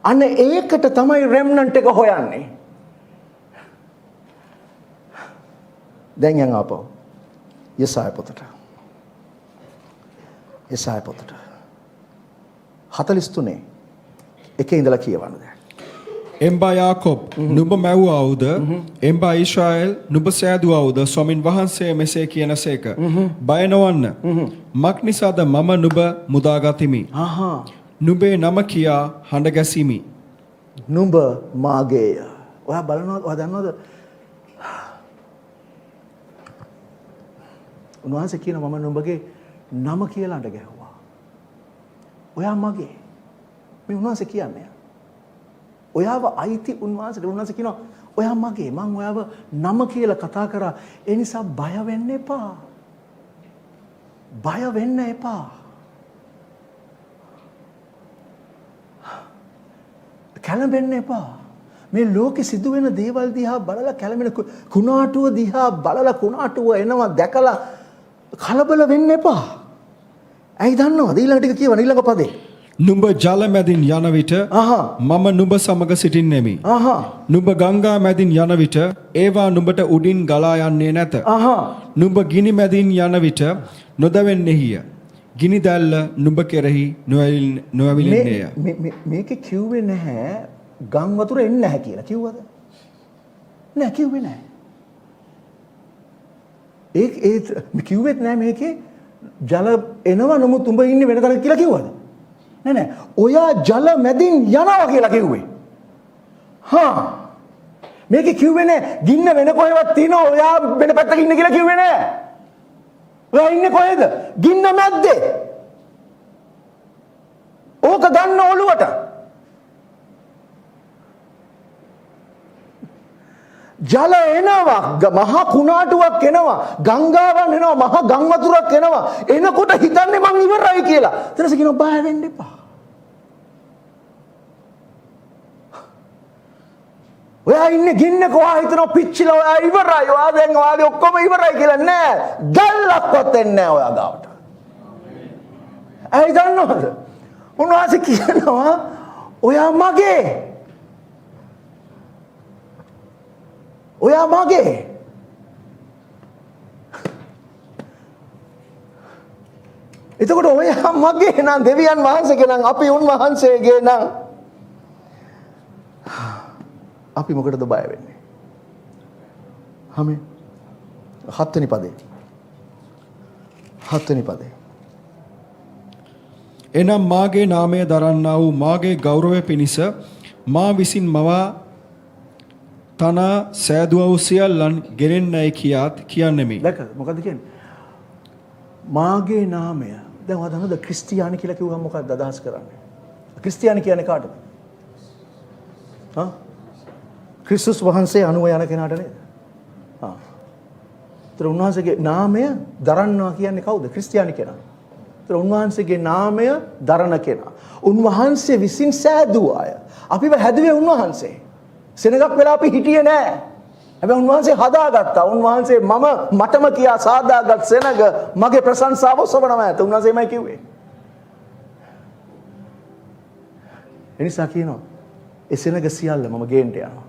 අන්න ඒකට තමයි රෙම්නන්ට් එක හොයන්නේ. දැන් යන් ආපහු යසාය පොතට. යසාය පොතට 43 එකේ ඉඳලා කියවන්න දැන්. එම්බා යාකොබ් නුඹ මැව්වාවුද එම්බා ඊශ්‍රායෙල් නුඹ සෑදුවාවුද ස්වාමින් වහන්සේ මෙසේ කියනසේක. බය නොවන්න. මක් නිසාද මම නුඹ මුදාගතිමි. නුඹේ නම කියා හඬ ගැසීමි. නුඹ මාගේය. ඔයා බලනවද? ඔයා දන්නවද? උන්වහන්සේ කියනවා මම නුඹගේ නම කියලා හඬ ගැහුවා. ඔයා මගේ. මේ උන්වහන්සේ කියන්නේ. ඔයාව අයිති උන්වහන්සේ කියනවා ඔයා මගේ. මං ඔයාව නම කියලා කතා කරා. ඒ නිසා බය වෙන්න එපා. බය වෙන්න එපා. කැළඹෙන්න එපා. මේ ලෝකෙ සිදුවෙන දේවල් දිහා බලලා කැළඹෙන කුණාටුව දිහා බලලා කුණාටුව එනවා දැකලා කලබල වෙන්න එපා. ඇයි දන්නවද? ඊළඟ ටික කියවන ඊළඟ පදේ. නුඹ ජල මැදින් යන විට මම නුඹ සමග සිටින්නෙමි. නුඹ ගංගා මැදින් යන විට ඒවා නුඹට උඩින් ගලා යන්නේ නැත. නුඹ ගිනි මැදින් යන විට නොදැවෙන්නේය. ගිනි දැල්ල නුඹ කෙරෙහි නොඇවිලෙන්නේය. මේකේ කිව්වේ නැහැ ගම් වතුර එන්නේ නැහැ කියලා. කිව්වද? නෑ කිව්වේ නැහැ. ඒ කිව්වෙත් නැහැ මේකේ ජල එනවා නමුත් උඹ ඉන්නේ වෙන තැනක කියලා කිව්වද? නෑ නෑ. ඔයා ජල මැදින් යනවා කියලා කිව්වේ. හා. මේකේ කිව්වේ නෑ ගින්න වෙන කොහෙවත් තියෙනවා ඔයා වෙන පැත්තක ඉන්න කියලා කිව්වේ නෑ. ඔයා ඉන්නේ කොහෙද? ගින්න මැද්දේ. ඕක ගන්න ඔළුවට. ජල එනවා මහා කුණාටුවක් එනවා ගංගාවන් එනවා මහා ගම් වතුරක් එනවා එනකොට හිතන්නේ මං ඉවරයි කියලා. ඊට පස්සේ කියනවා බය වෙන්න එපා. ඔයා ඉන්නේ ගින්නක ඔයා හිතනවා පිච්චිලා ඔයා ඉවරයි. ඔයා දැන් ඔයාගේ ඔක්කොම ඉවරයි කියලා නෑ. ගල්ලක්වත් එන්නේ නෑ ඔයා ගාවට. ඇයි දන්නවද? උන්වහන්සේ කියනවා ඔයා මගේ. ඔයා මගේ. එතකොට ඔයා මගේ නම් දෙවියන් වහන්සේගේ නම් අපි උන්වහන්සේගේ නම් අපි මොකටද බය වෙන්නේ? හැම හත්වෙනි පදේ. හත්වෙනි පදේ. එනම් මාගේ නාමය දරන්නා වූ මාගේ ගෞරවය පිණිස මා විසින් මවා තනා සෑදුව වූ සියල්ලන් ගෙනෙන්නයි කියාත් කියන්නෙමි. දැක මොකද්ද කියන්නේ? මාගේ නාමය. දැන් ඔයා දන්නවද ක්‍රිස්තියානි කියලා කිව්වම මොකක්ද අදහස් කරන්නේ? ක්‍රිස්තියානි කියන්නේ කාටද? හා? ක්‍රිස්තුස් වහන්සේ අනුව යන කෙනාට නේද? හා. ඒතර උන්වහන්සේගේ නාමය දරන්නවා කියන්නේ කවුද? ක්‍රිස්තියානි කෙනා. ඒතර උන්වහන්සේගේ නාමය දරන කෙනා. උන්වහන්සේ විසින් සෑදුවාය. අපිව හැදුවේ උන්වහන්සේ. සෙනගක් වෙලා අපි හිටියේ නෑ. හැබැයි උන්වහන්සේ හදාගත්තා. උන්වහන්සේ මටම කියා සාදාගත් සෙනග මගේ ප්‍රශංසාව ඔසවනවා ඇත. උන්වහන්සේමයි කිව්වේ. එනිසා කියනවා ඒ සෙනග සියල්ල මම ගේන්න යනවා.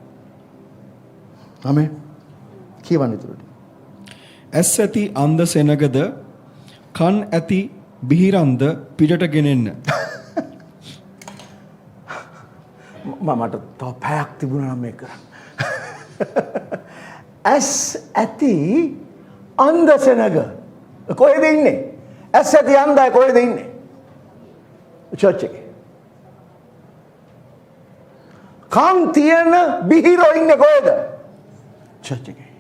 ආමේන්. කියවන්න ඉතුරුට. ඇස් ඇති අන්ධ සෙනගද කන් ඇති බිහිරන්ද පිටට ගෙනෙන්න. මට තව පැයක් තිබුණා නම් මේක කරන්න. ඇස් ඇති අන්ධ සෙනග කොහෙද ඉන්නේ? ඇස් ඇති අන්ධය කොහෙද ඉන්නේ? චර්ච් එකේ. කන් තියෙන බිහිරෝ ඉන්නේ කොහෙද? චර්ච් එකේ.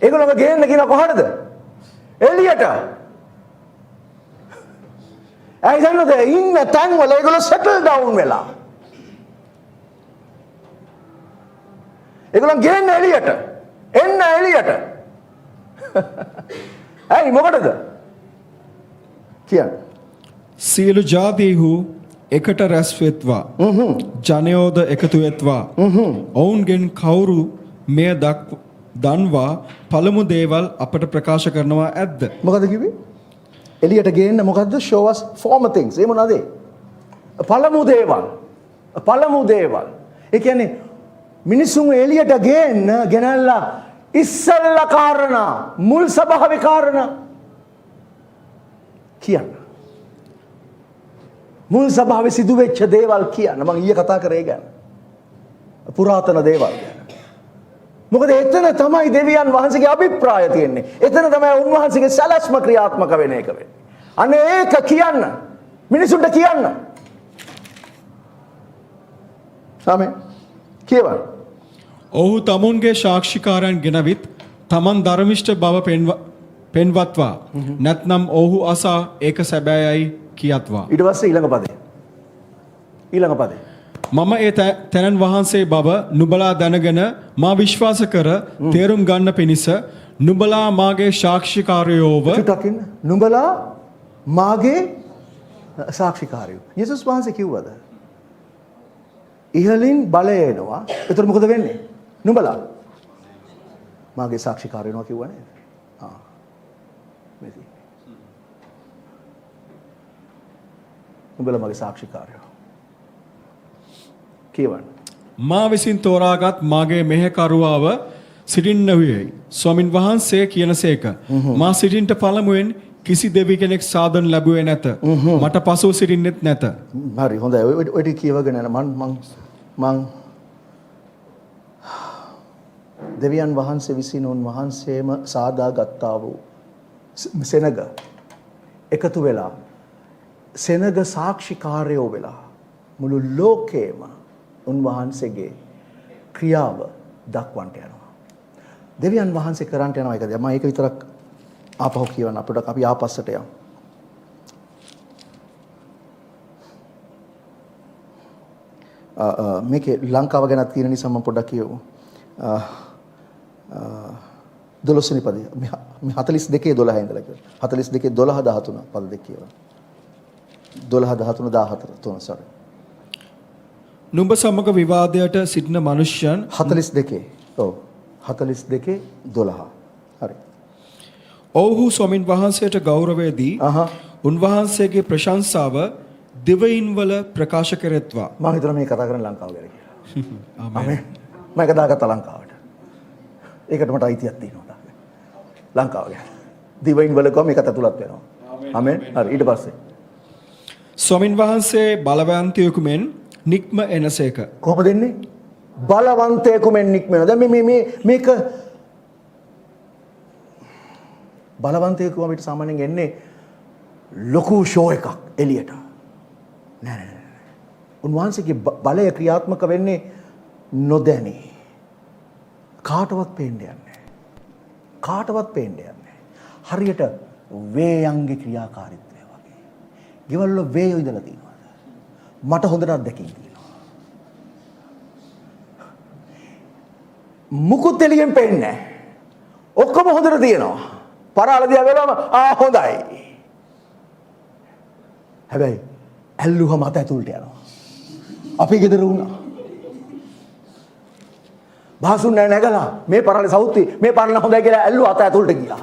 ඒගොල්ලෝ ගේන්න කියන කොහටද? එළියට. ඇයි දන්නවද ඉන්න තැන් වල ඒගොල්ලෝ සෙටල් ඩවුන් වෙලා. ඒගොල්ලෝ ගේන්න එළියට. එන්න එළියට. ඇයි මොකටද? කියන්න. සියලු ජාතිහු එකට රැස් වෙත්වා. ජනයෝද එකතු වෙත්වා. ඔවුන්ගෙන් කවුරු මෙය දන්වා පළමු දේවල් අපට ප්‍රකාශ කරනවා ඇද්ද? මොකද කිව්වේ? එළියට ගේන්න මොකද්ද? show us former things. ඒ මොනවාද? පළමු දේවල්. පළමු දේවල්. ඒ කියන්නේ මිනිසුන් එළියට ගේන්න ගෙනල්ලා ඉස්සල්ලා කාරණා මුල් ස්වභාවික කාරණා කියන්න. මුල් ස්වභාවයේ සිදුවෙච්ච දේවල් කියන්න. මම ඊයේ කතා කරේ ගැන. පුරාතන දේවල් ගැන. මොකද එතන තමයි දෙවියන් වහන්සේගේ අභිප්‍රාය තියෙන්නේ. එතන තමයි උන්වහන්සේගේ සැලැස්ම ක්‍රියාත්මක වෙන එක වෙන්නේ. අනේ ඒක කියන්න. මිනිසුන්ට කියන්න. ආමේන්. කියවන්න. ඔහු තමුන්ගේ සාක්ෂිකාරයන් ගෙනවිත් තමන් ධර්මිෂ්ඨ බව පෙන්වත්වා. නැත්නම් ඔහු අසා ඒක සැබෑයයි කියත්වා. ඊට පස්සේ ඊළඟ පදේ. ඊළඟ පදේ. මම ඒ තැනන් වහන්සේ බව නුඹලා දැනගෙන මා විශ්වාස කර තේරුම් ගන්න පිණිස නුඹලා මාගේ සාක්ෂිකාරයෝව. චුට්ටක් ඉන්න. නුඹලා මාගේ සාක්ෂිකාරයෝ. යේසුස් වහන්සේ කිව්වද? ඉහලින් බලය එනවා. ඒතර මොකද වෙන්නේ? නුඹලා මාගේ සාක්ෂිකාරයෝ කිව්වා නේද? මේක. නුඹලා මාගේ සාක්ෂිකාරයෝ. කියවන්න. මා විසින් තෝරාගත් මාගේ මෙහෙකරුවාව සිටින්නහුයයි. ස්වාමින් වහන්සේ කියනසේක. මා සිටින්ට පළමුවෙන් කිසි දෙවි කෙනෙක් සාදන ලැබුවේ නැත. මට පසුව සිටින්නෙත් නැත. හරි හොඳයි. ඔය ටික කියවගෙන යන මං දෙවියන් වහන්සේ විසින් උන්වහන්සේම සාදා ගත්තා වූ සෙනග එකතු වෙලා සෙනග සාක්ෂිකාරයෝ වෙලා මුළු ලෝකේම උන්වහන්සේගේ ක්‍රියාව දක්වන්නට යනවා. දෙවියන් වහන්සේ කරන්නට යනවා ඒකද? මම ඒක විතරක් ආපහු කියවන්න අපිට අපි ආපස්සට යමු. මේකේ ලංකාව ගැන තියෙන නිසා මම පොඩ්ඩක් කියවමු. 12 වෙනි පදය. මේ 42 12 ඉඳලා කියනවා. 42 12 13 පද දෙක කියවන්න. 12 13 14 3 sorry. නුඹ සමග විවාදයට සිටින මනුෂ්‍යයන් 42. ඔව්. 42 12. හරි. ඔව්හු ස්වාමින් වහන්සේට ගෞරවය දී උන්වහන්සේගේ ප්‍රශංසාව දිවයින් වල ප්‍රකාශ කරත්වා. මම හිතනවා මේ කතා කරන්නේ ලංකාව ගැන කියලා. ආමේන්. මම ඒක දාගත්තා ලංකාවට. ඒකට මට අයිතියක් තියෙනවා. ලංකාව ගැන. දිවයින් වල කොහොම ඒකත් ඇතුළත් වෙනවා. ආමේන්. හරි ඊට පස්සේ ස්වාමින් වහන්සේ බලවන්තයෙකු මෙන් නික්ම එනසේක. කොහොමද එන්නේ? බලවන්තයෙකු මෙන් නික්ම එනවා. දැන් මේක බලවන්තයෙකු අපිට සාමාන්‍යයෙන් එන්නේ ලොකු ෂෝ එකක් එළියට. නෑ. උන්වහන්සේගේ බලය ක්‍රියාත්මක වෙන්නේ නොදැනී. කාටවත් පේන්නේ නැහැ. කාටවත් පේන්නේ නැහැ. හරියට වේයන්ගේ ක්‍රියාකාරීත්වය වගේ. ගෙවල් වල වේයෝ ඉඳලා තියෙනවා. මට හොඳට අත්දැකීම් තියෙනවා. මුකුත් එළියෙන් පේන්නේ නැහැ. ඔක්කොම හොඳට තියෙනවා. පරාල දිහා බලවම හොඳයි. හැබැයි ඇල්ලුවම අත ඇතුළට යනවා. අපි ගෙදර වුණා. භාසුන් නැගලා මේ පරාලේ සවුත්ති මේ පරණ හොඳයි කියලා ඇල්ලුව අත ඇතුළට ගියා.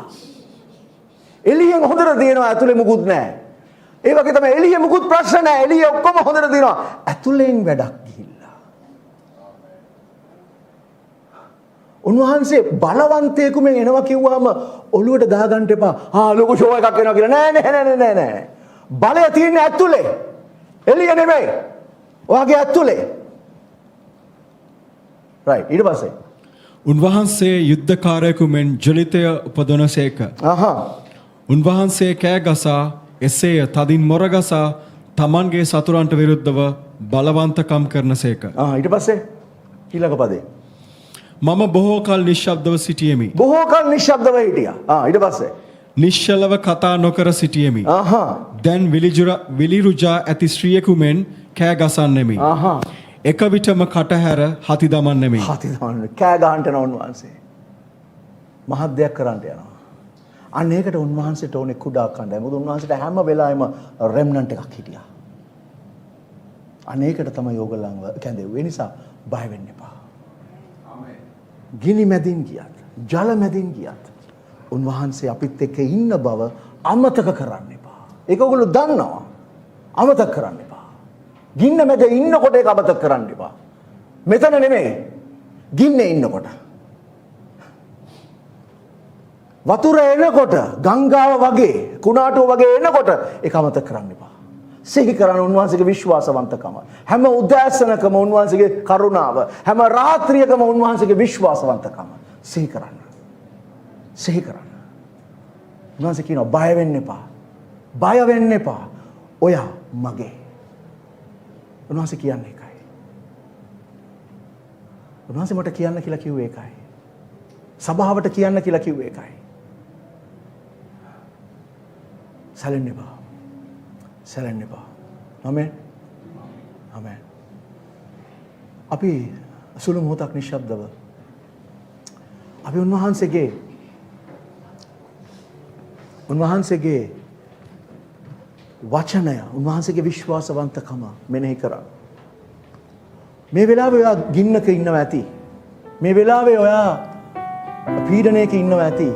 එළියෙන් හොඳට තියෙනවා ඇතුලේ මුකුත් නැහැ. ඒ වගේ තමයි එළියේ මුකුත් ප්‍රශ්න නැහැ. එළියේ ඔක්කොම හොඳට තියෙනවා. ඇතුලෙන් වැඩක් ගිහිල්ලා. උන්වහන්සේ බලවන්තයෙකු මෙන් එනවා කිව්වම ඔළුවට දාගන්න එපා. ලොකු ෂෝ එකක් එනවා කියලා. නෑ. බලය තියෙන්නේ ඇතුලේ. එළිය නෙමෙයි. ඔයාගේ ඇතුලේ. right ඊට පස්සේ උන්වහන්සේ යුද්ධකාරයෙකු මෙන් ජලිතය උපදවනසේක. උන්වහන්සේ කෑ ගසා එසේය තදින් මොරගසා තමන්ගේ සතුරන්ට විරුද්ධව බලවන්තකම් කරනසේක. ඊට පස්සේ ඊළඟ පදේ මම බොහෝ කල නිශ්ශබ්දව සිටියෙමි. බොහෝ කල නිශ්ශබ්දව හිටියා. ඊට පස්සේ නිශ්චලව කතා නොකර සිටියෙමි. දැන් විලිරුජා ඇති ස්ත්‍රියෙකු මෙන් කෑ ගසන්නෙමි. එක විටම කටහැර හති දමන්නෙමි. හති දමන්නේ කෑ ගහන්නට යන උන්වහන්සේ. මහත් දෙයක් කරන්නට යනවා. අන්න ඒකට උන්වහන්සේට ඕනේ කුඩා කණ්ඩායම. මොකද උන්වහන්සේට හැම වෙලාවෙම රෙම්නන්ට් එකක් හිටියා. අන්න ඒකට තමයි ඕගොල්ලන්ව කැඳෙව්වේ. ඒ නිසා බය වෙන්න එපා. ආමේන්. ගිනි මැදින් ගියත්, ජල මැදින් ගියත් උන්වහන්සේ අපිත් එක්ක ඉන්න බව අමතක කරන්න එපා. ඒක ඔයගොල්ලෝ දන්නවා. අමතක කරන්න එපා. ගින්න මැද ඉන්නකොට ඒක අමතක කරන්න එපා. මෙතන නෙමෙයි. ගින්නේ ඉන්නකොට. වතුර එනකොට ගංගාව වගේ කුණාටුව වගේ එනකොට ඒක අමතක කරන්න එපා. සිහි කරන උන්වහන්සේගේ විශ්වාසවන්තකම. හැම උදෑසනකම උන්වහන්සේගේ කරුණාව. හැම රාත්‍රියකම උන්වහන්සේගේ විශ්වාසවන්තකම. සිහි කරන්න. සිහි කරන්න. උන්වහන්සේ කියනවා බය වෙන්න එපා. බය වෙන්න එපා. ඔයා මගේ. උන්වහන්සේ කියන්නේ ඒකයි. උන්වහන්සේ මට කියන්න කියලා කිව්වේ ඒකයි. සභාවට කියන්න කියලා කිව්වේ ඒකයි. සැලෙන්න එපා. සැලෙන්න එපා. ආමේන්. ආමේන්. අපි සුළු මොහොතක් නිශ්ශබ්දව අපි උන්වහන්සේගේ වචනය උන්වහන්සේගේ විශ්වාසවන්තකම මෙනෙහි කරා. මේ වෙලාවේ ඔයා ගින්නක ඉන්නවා ඇති. මේ වෙලාවේ ඔයා පීඩනයක ඉන්නවා ඇති.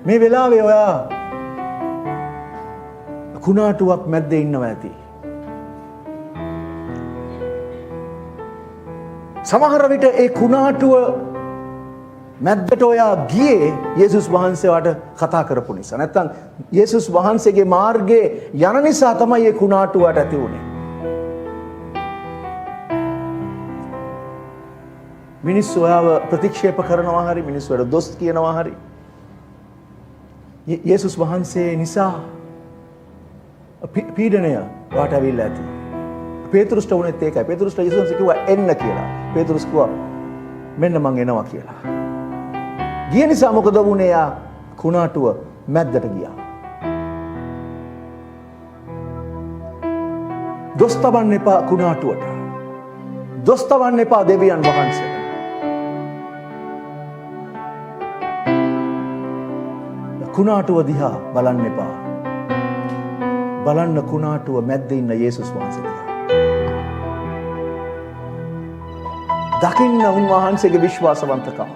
මේ වෙලාවේ ඔයා කුණාටුවක් මැද්දේ ඉන්නවා ඇති. සමහර විට ඒ කුණාටුව මැද්දට ඔයා ගියේ යේසුස් වහන්සේවට කතා කරපු නිසා. නැත්තම් යේසුස් වහන්සේගේ මාර්ගයේ යන නිසා තමයි මේ කුණාටුවට ඇති වුනේ. මිනිස්සු ඔයාව ප්‍රතික්ෂේප කරනවා හරි මිනිස්සුන්ට දොස් කියනවා හරි යේසුස් වහන්සේ නිසා පීඩනය වාට ඇවිල්ලා ඇති. පේතෘස්ට වුණෙත් ඒකයි. පේතෘස්ට යේසුස් වහන්සේ කිව්වා එන්න කියලා. පේතෘස් කිව්වා මෙන්න මං එනවා කියලා. ගිය නිසා මොකද වුනේ? යා කුණාටුව මැද්දට ගියා. දොස් තබන්න එපා කුණාටුවට. දොස් තබන්න එපා දෙවියන් වහන්සේට. කුණාටුව දිහා බලන්න එපා. බලන්න කුණාටුව මැද්දේ ඉන්න යේසුස් වහන්සේ දිහා. දකින්න උන්වහන්සේගේ විශ්වාසවන්තකම.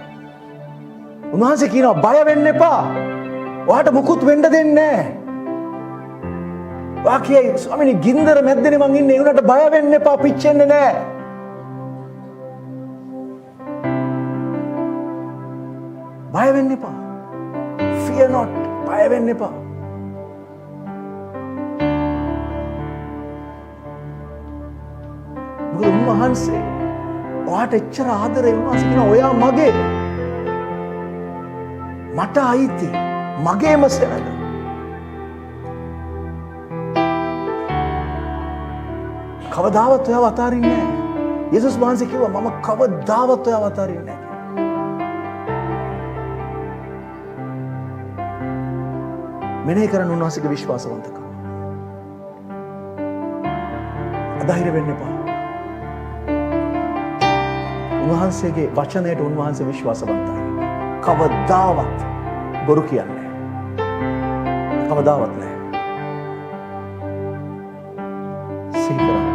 උන්වහන්සේ කියනවා බය වෙන්න එපා. ඔයාට මුකුත් වෙන්න දෙන්නේ නැහැ. ඔයා කියයි ස්වාමීනි ගින්දර මැද්දේ මං ඉන්නේ. ඒ උනට බය වෙන්න එපා. පිච්චෙන්නේ නැහැ. බය වෙන්න එපා. Fear not. බය වෙන්න එපා. මොකද උන්වහන්සේ ඔයාට එච්චර ආදරේ. උන්වහන්සේ කියනවා ඔයා මගේ. මට අයිති. මගේම සෙනඟ. කවදාවත් ඔයාව අතාරින්නේ නැහැ. යේසුස් වහන්සේ කිව්වා මම කවදාවත් ඔයාව අතාරින්නේ නැහැ. මෙනෙහි කරන්න උන්වහන්සේගේ විශ්වාසවන්තකම. අධෛර්ය වෙන්න එපා. උන්වහන්සේගේ වචනයට උන්වහන්සේ විශ්වාසවන්තයි. කවදාවත් බොරු කියන්නේ නැහැ. කවදාවත් නැහැ. සිහි කරන්න.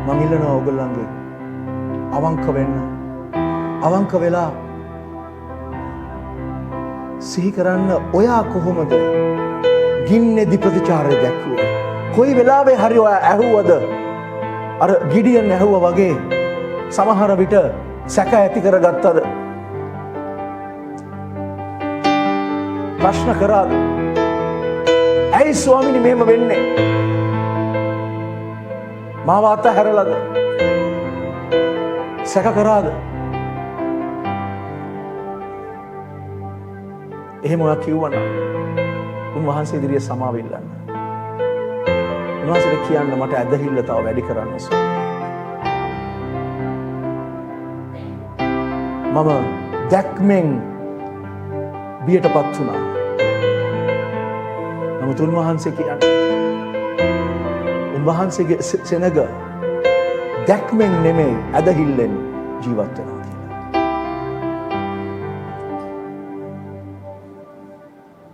මම ඉල්ලනවා ඔයගොල්ලන්ගේ අවංක වෙන්න. අවංක වෙලා සිහි කරන්න ඔයා කොහොමද ගින්නේදි ප්‍රතිචාරය දැක්වුවේ? කොයි වෙලාවෙ හරි ඔයා ඇහුවද? අර ගිඩියන් ඇහුවා වගේ සමහර විට සැක ඇති කරගත්තද? ප්‍රශ්න කරාද? ඇයි ස්වාමීනි මෙහෙම වෙන්නේ? මාව අතහැරලාද? සැක කරාද? එහෙම ඔයා කිව්වනම් උන්වහන්සේ ඉදිරියේ සමාව ඉල්ලන්න. උන්වහන්සේට කියන්න මට ඇදහිල්ල තව වැඩි කරන්න මම දැක්මෙන් බියටපත් වුණා. නමුත් උන්වහන්සේ කියන්නේ උන්වහන්සේගේ සෙනඟ දැක්මෙන් නෙමෙයි ඇදහිල්ලෙන් ජීවත් වෙනවා.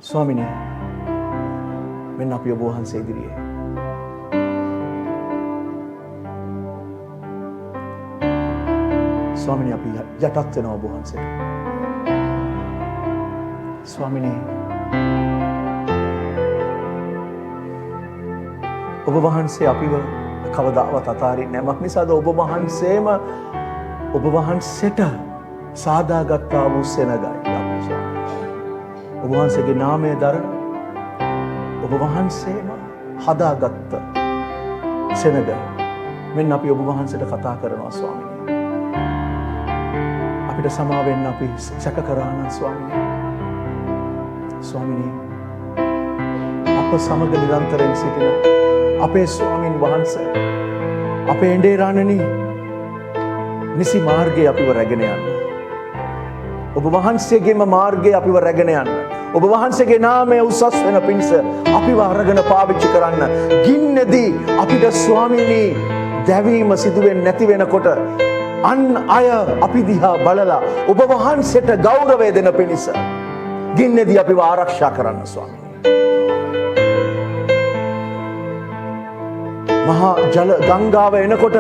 ස්වාමිනී මෙන්න අපි ඔබ වහන්සේ ඉදිරියේ ස්වාමිනී අපි යටත් වෙනවා ඔබ වහන්සේට. ස්වාමිනී ඔබ වහන්සේ අපිව කවදාවත් අතාරින්නේ නැහැ. මක් නිසාද? ඔබ වහන්සේම ඔබ වහන්සේට සාදාගත්තා වූ සෙනඟයි. ඔබ වහන්සේගේ නාමය දරන ඔබ වහන්සේම හදාගත්ත සෙනඟ මෙන්න අපි ඔබ වහන්සේට කතා කරනවා ස්වාමීනි. අපිට සමා වෙන්න අපි සැක කරා නම් ස්වාමීනි. ස්වාමීනි අප සමග නිරන්තරයෙන් සිටින අපේ ස්වාමීන් වහන්සේ අපේ එඬේරාණනි නිසි මාර්ගයේ අපිව රැගෙන යන්න. ඔබ වහන්සේගේම මාර්ගයේ අපිව රැගෙන යන්න. ඔබ වහන්සේගේ නාමය උසස් වෙන පිණිස අපිව අරගෙන පාවිච්චි කරන්න. ගින්නේදී අපිට ස්වාමීනි දැවීම සිදු වෙන්නේ නැති වෙනකොට අන් අය අපි දිහා බලලා ඔබ වහන්සේට ගෞරවය දෙන පිණිස ගින්නේදී අපිව ආරක්ෂා කරන්න ස්වාමීනි. මහා ජල ගංගාව එනකොට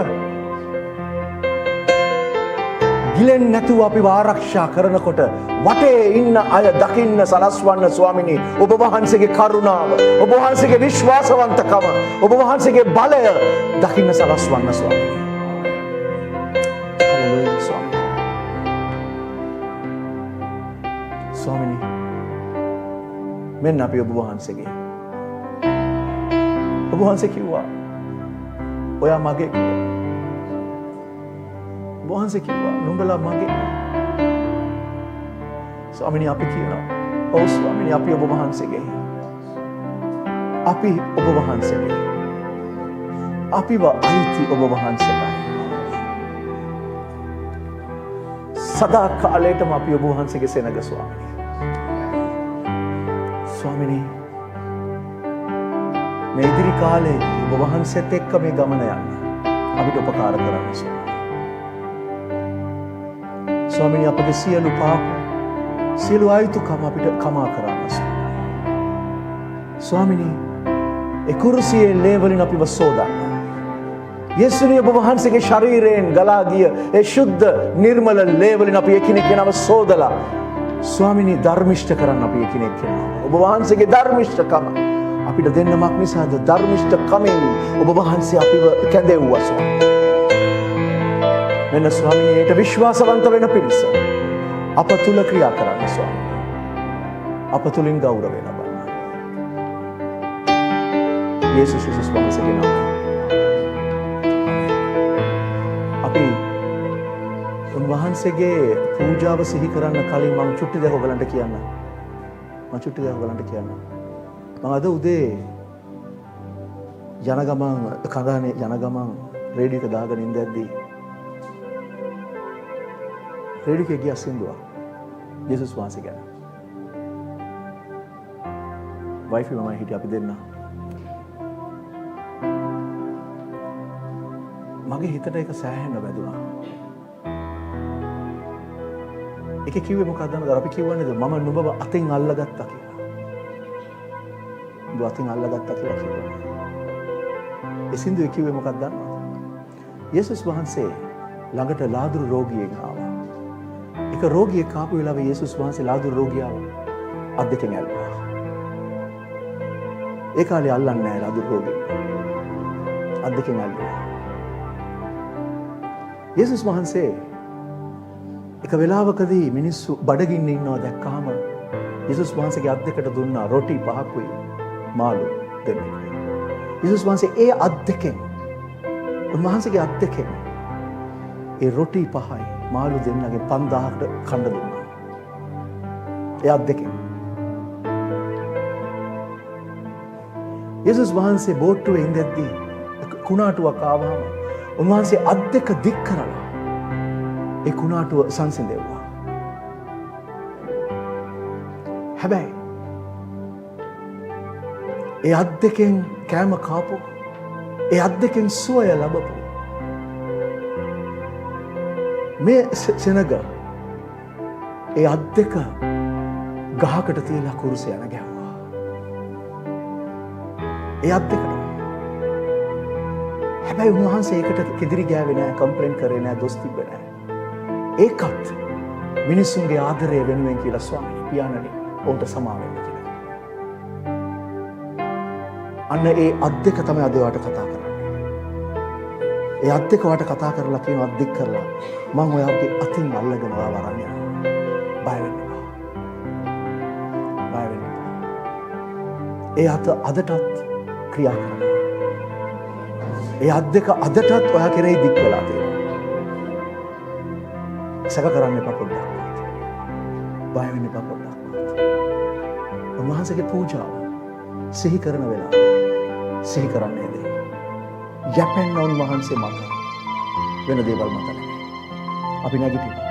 ගිලෙන්නේ නැතුව අපිව ආරක්ෂා කරනකොට වටේ ඉන්න අය දකින්න සලස්වන්න ස්වාමිනී ඔබ වහන්සේගේ කරුණාව, ඔබ වහන්සේගේ විශ්වාසවන්තකම, ඔබ වහන්සේගේ බලය දකින්න සලස්වන්න ස්වාමිනී. හලෙලූයා ස්වාමිනී. ස්වාමිනී මෙන්න අපි ඔබ වහන්සේගේ ඔබ වහන්සේ කිව්වා ඔයා මගේ වහන්සේ කිව්වා නුඹලා මගේ ස්වාමිනී අපි කියනවා ඔව් ස්වාමිනී අපි ඔබ වහන්සේගේ අපි ඔබ වහන්සේගේ අපිව අයිති ඔබ වහන්සේටයි සදා කාලයටම අපි ඔබ වහන්සේගේ සෙනග ස්වාමිනී මේ ඉදිරි කාලේ ඔබ වහන්සේත් එක්ක මේ ගමන යන්න අපිට උපකාර කරන්න ස්වාමිනී අපගේ සියලු පාප සියලු අයිතුකම් අපිට කමා කරන්න ස්වාමිනී ඒ කුරුසියේ ලේ වලින් අපිව සෝදන්න යේසුනේ ඔබ වහන්සේගේ ශරීරයෙන් ගලා ගිය ඒ ශුද්ධ නිර්මල ලේ වලින් අපි එකිනෙකනම සෝදලා ස්වාමිනී ධර්මිෂ්ඨ කරන්න අපි එකිනෙකනම ඔබ වහන්සේගේ ධර්මිෂ්ඨකම අපිට දෙන්නමක් නිසාද ධර්මිෂ්ඨකමෙන් ඔබ වහන්සේ අපිව කැඳෙව්වා ස්වාමී මෙන්න ස්වාමී ඒට විශ්වාසවන්ත වෙන පිරිස අප තුල ක්‍රියා කරන්න ස්වාමී අප තුලින් ගෞරවය ලබන්න යේසුස් ක්‍රිස්තුස් වහන්සේගේ නාමයෙන් අපි උන්වහන්සේගේ පූජාව සිහි කරන්න කලින් මම චුට්ටි දෙයක් ඔයගලන්ට කියන්න මම අද උදේ යන ගමන් කඳානේ යන ගමන් රේඩියෝ එක දාගෙන ඉඳද්දී රේඩියෝ එකේ ගිය සින්දුවක් යේසුස් වහන්සේ ගැන වයිෆ් මම හිටිය අපි දෙන්න මගේ හිතට ඒක සෑහෙන්න වැදුනා ඒක කිව්වේ මොකක්ද නේද අපි කියවන්නේද මම නුඹව අතින් අල්ලගත්තා කියලා නුඹ අතින් අල්ලගත්තා කියලා කිව්වා ඒ සින්දුවේ කිව්වේ මොකක්ද දන්නවද යේසුස් වහන්සේ ළඟට ලාදුරු රෝගියෙක් ආවා ඒක රෝගියෙක් ආපු වෙලාවේ යේසුස් වහන්සේ ලාදුරු රෝගියාව අත් දෙකෙන් ඇල්ලුවා ඒ කාලේ අල්ලන්නේ නැහැ ලාදුරු රෝගියෙක් අත් දෙකෙන් ඇල්ලුවා යේසුස් වහන්සේ එක වෙලාවකදී මිනිස්සු බඩගින්න ඉන්නවා දැක්කාම යේසුස් වහන්සේගේ අත් දෙකට දුන්නා රොටි පහකුයි මාළු දෙන්න. යේසුස් වහන්සේ ඒ අත් දෙකෙන් උන්වහන්සේගේ අත් දෙකෙන් ඒ රොටි පහයි මාළු දෙන්නගේ 5000කට කන්න දුන්නා. ඒ අත් දෙකෙන්. යේසුස් වහන්සේ බෝට්ටුවේ ඉඳද්දී කුණාටුවක් ආවම උන්වහන්සේ අත් දෙක දික් කරලා ඒ කුණාටුව සංසිඳෙව්වා. හැබැයි ඒ අත් දෙකෙන් කෑම කාපු ඒ අත් දෙකෙන් සුවය ලබපු මේ සෙනග ඒ අත් දෙක ගහකට තියලා කුරුසේ යන ගැහුවා. ඒ අත් දෙකට හැබැයි උන්වහන්සේ ඒකට කෙදිරි ගෑවේ නැහැ, කම්ප්ලේන්ට් කරේ නැහැ, දොස් තිබ්බේ නැහැ. ඒකත් මිනිස්සුන්ගේ ආදරය වෙනුවෙන් කියලා ස්වාමීනි පියාණනි ඔවුන්ට සමා වෙන්න කියලා. අන්න ඒ අත් දෙක තමයි අද ඔයාට කතා කරන්නේ. ඒ අත් දෙක ඔයාට කතා කරලා කියන අත් දෙක කරලා මම ඔයාගේ අතින් අල්ලගෙන ඔයාව අරන් යනවා. බය වෙන්න එපා. බය වෙන්න එපා. ඒ අත අදටත් ක්‍රියා කරනවා. ඒ අත් දෙක අදටත් ඔයා කෙරෙහි දික් වෙලා තියෙනවා. සැක කරන්න එපා පොඩ්ඩක්. බය වෙන්න එපා පොඩ්ඩක්. උන්වහන්සේගේ පූජාව සිහි කරන වෙලාව සිහි කරන්නේ දේ. යැපෙන්න උන්වහන්සේ මත වෙන දේවල් මත නෙමෙයි. අපි නැගිටිනවා.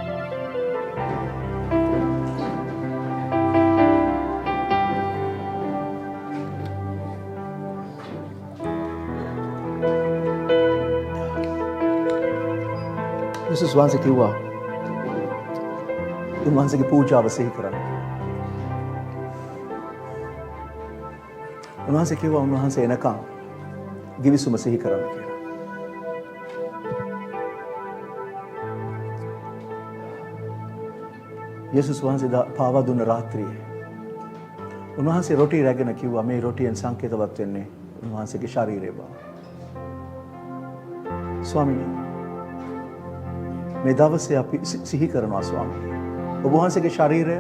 යේසුස් වහන්සේ කිව්වා උන්වහන්සේගේ පූජාව සිහි කරන්න. උන්වහන්සේ කිව්වා උන්වහන්සේ එනකම් ගිවිසුම සිහි කරන්න කියලා. යේසුස් වහන්සේ පාවා දුන්න රාත්‍රියේ උන්වහන්සේ රොටි රැගෙන කිව්වා මේ රොටියෙන් සංකේතවත් වෙන්නේ උන්වහන්සේගේ ශරීරය බව. ස්වාමීනි මේ දවසේ අපි සිහි කරනවා ස්වාමීනි. ඔබ වහන්සේගේ ශරීරය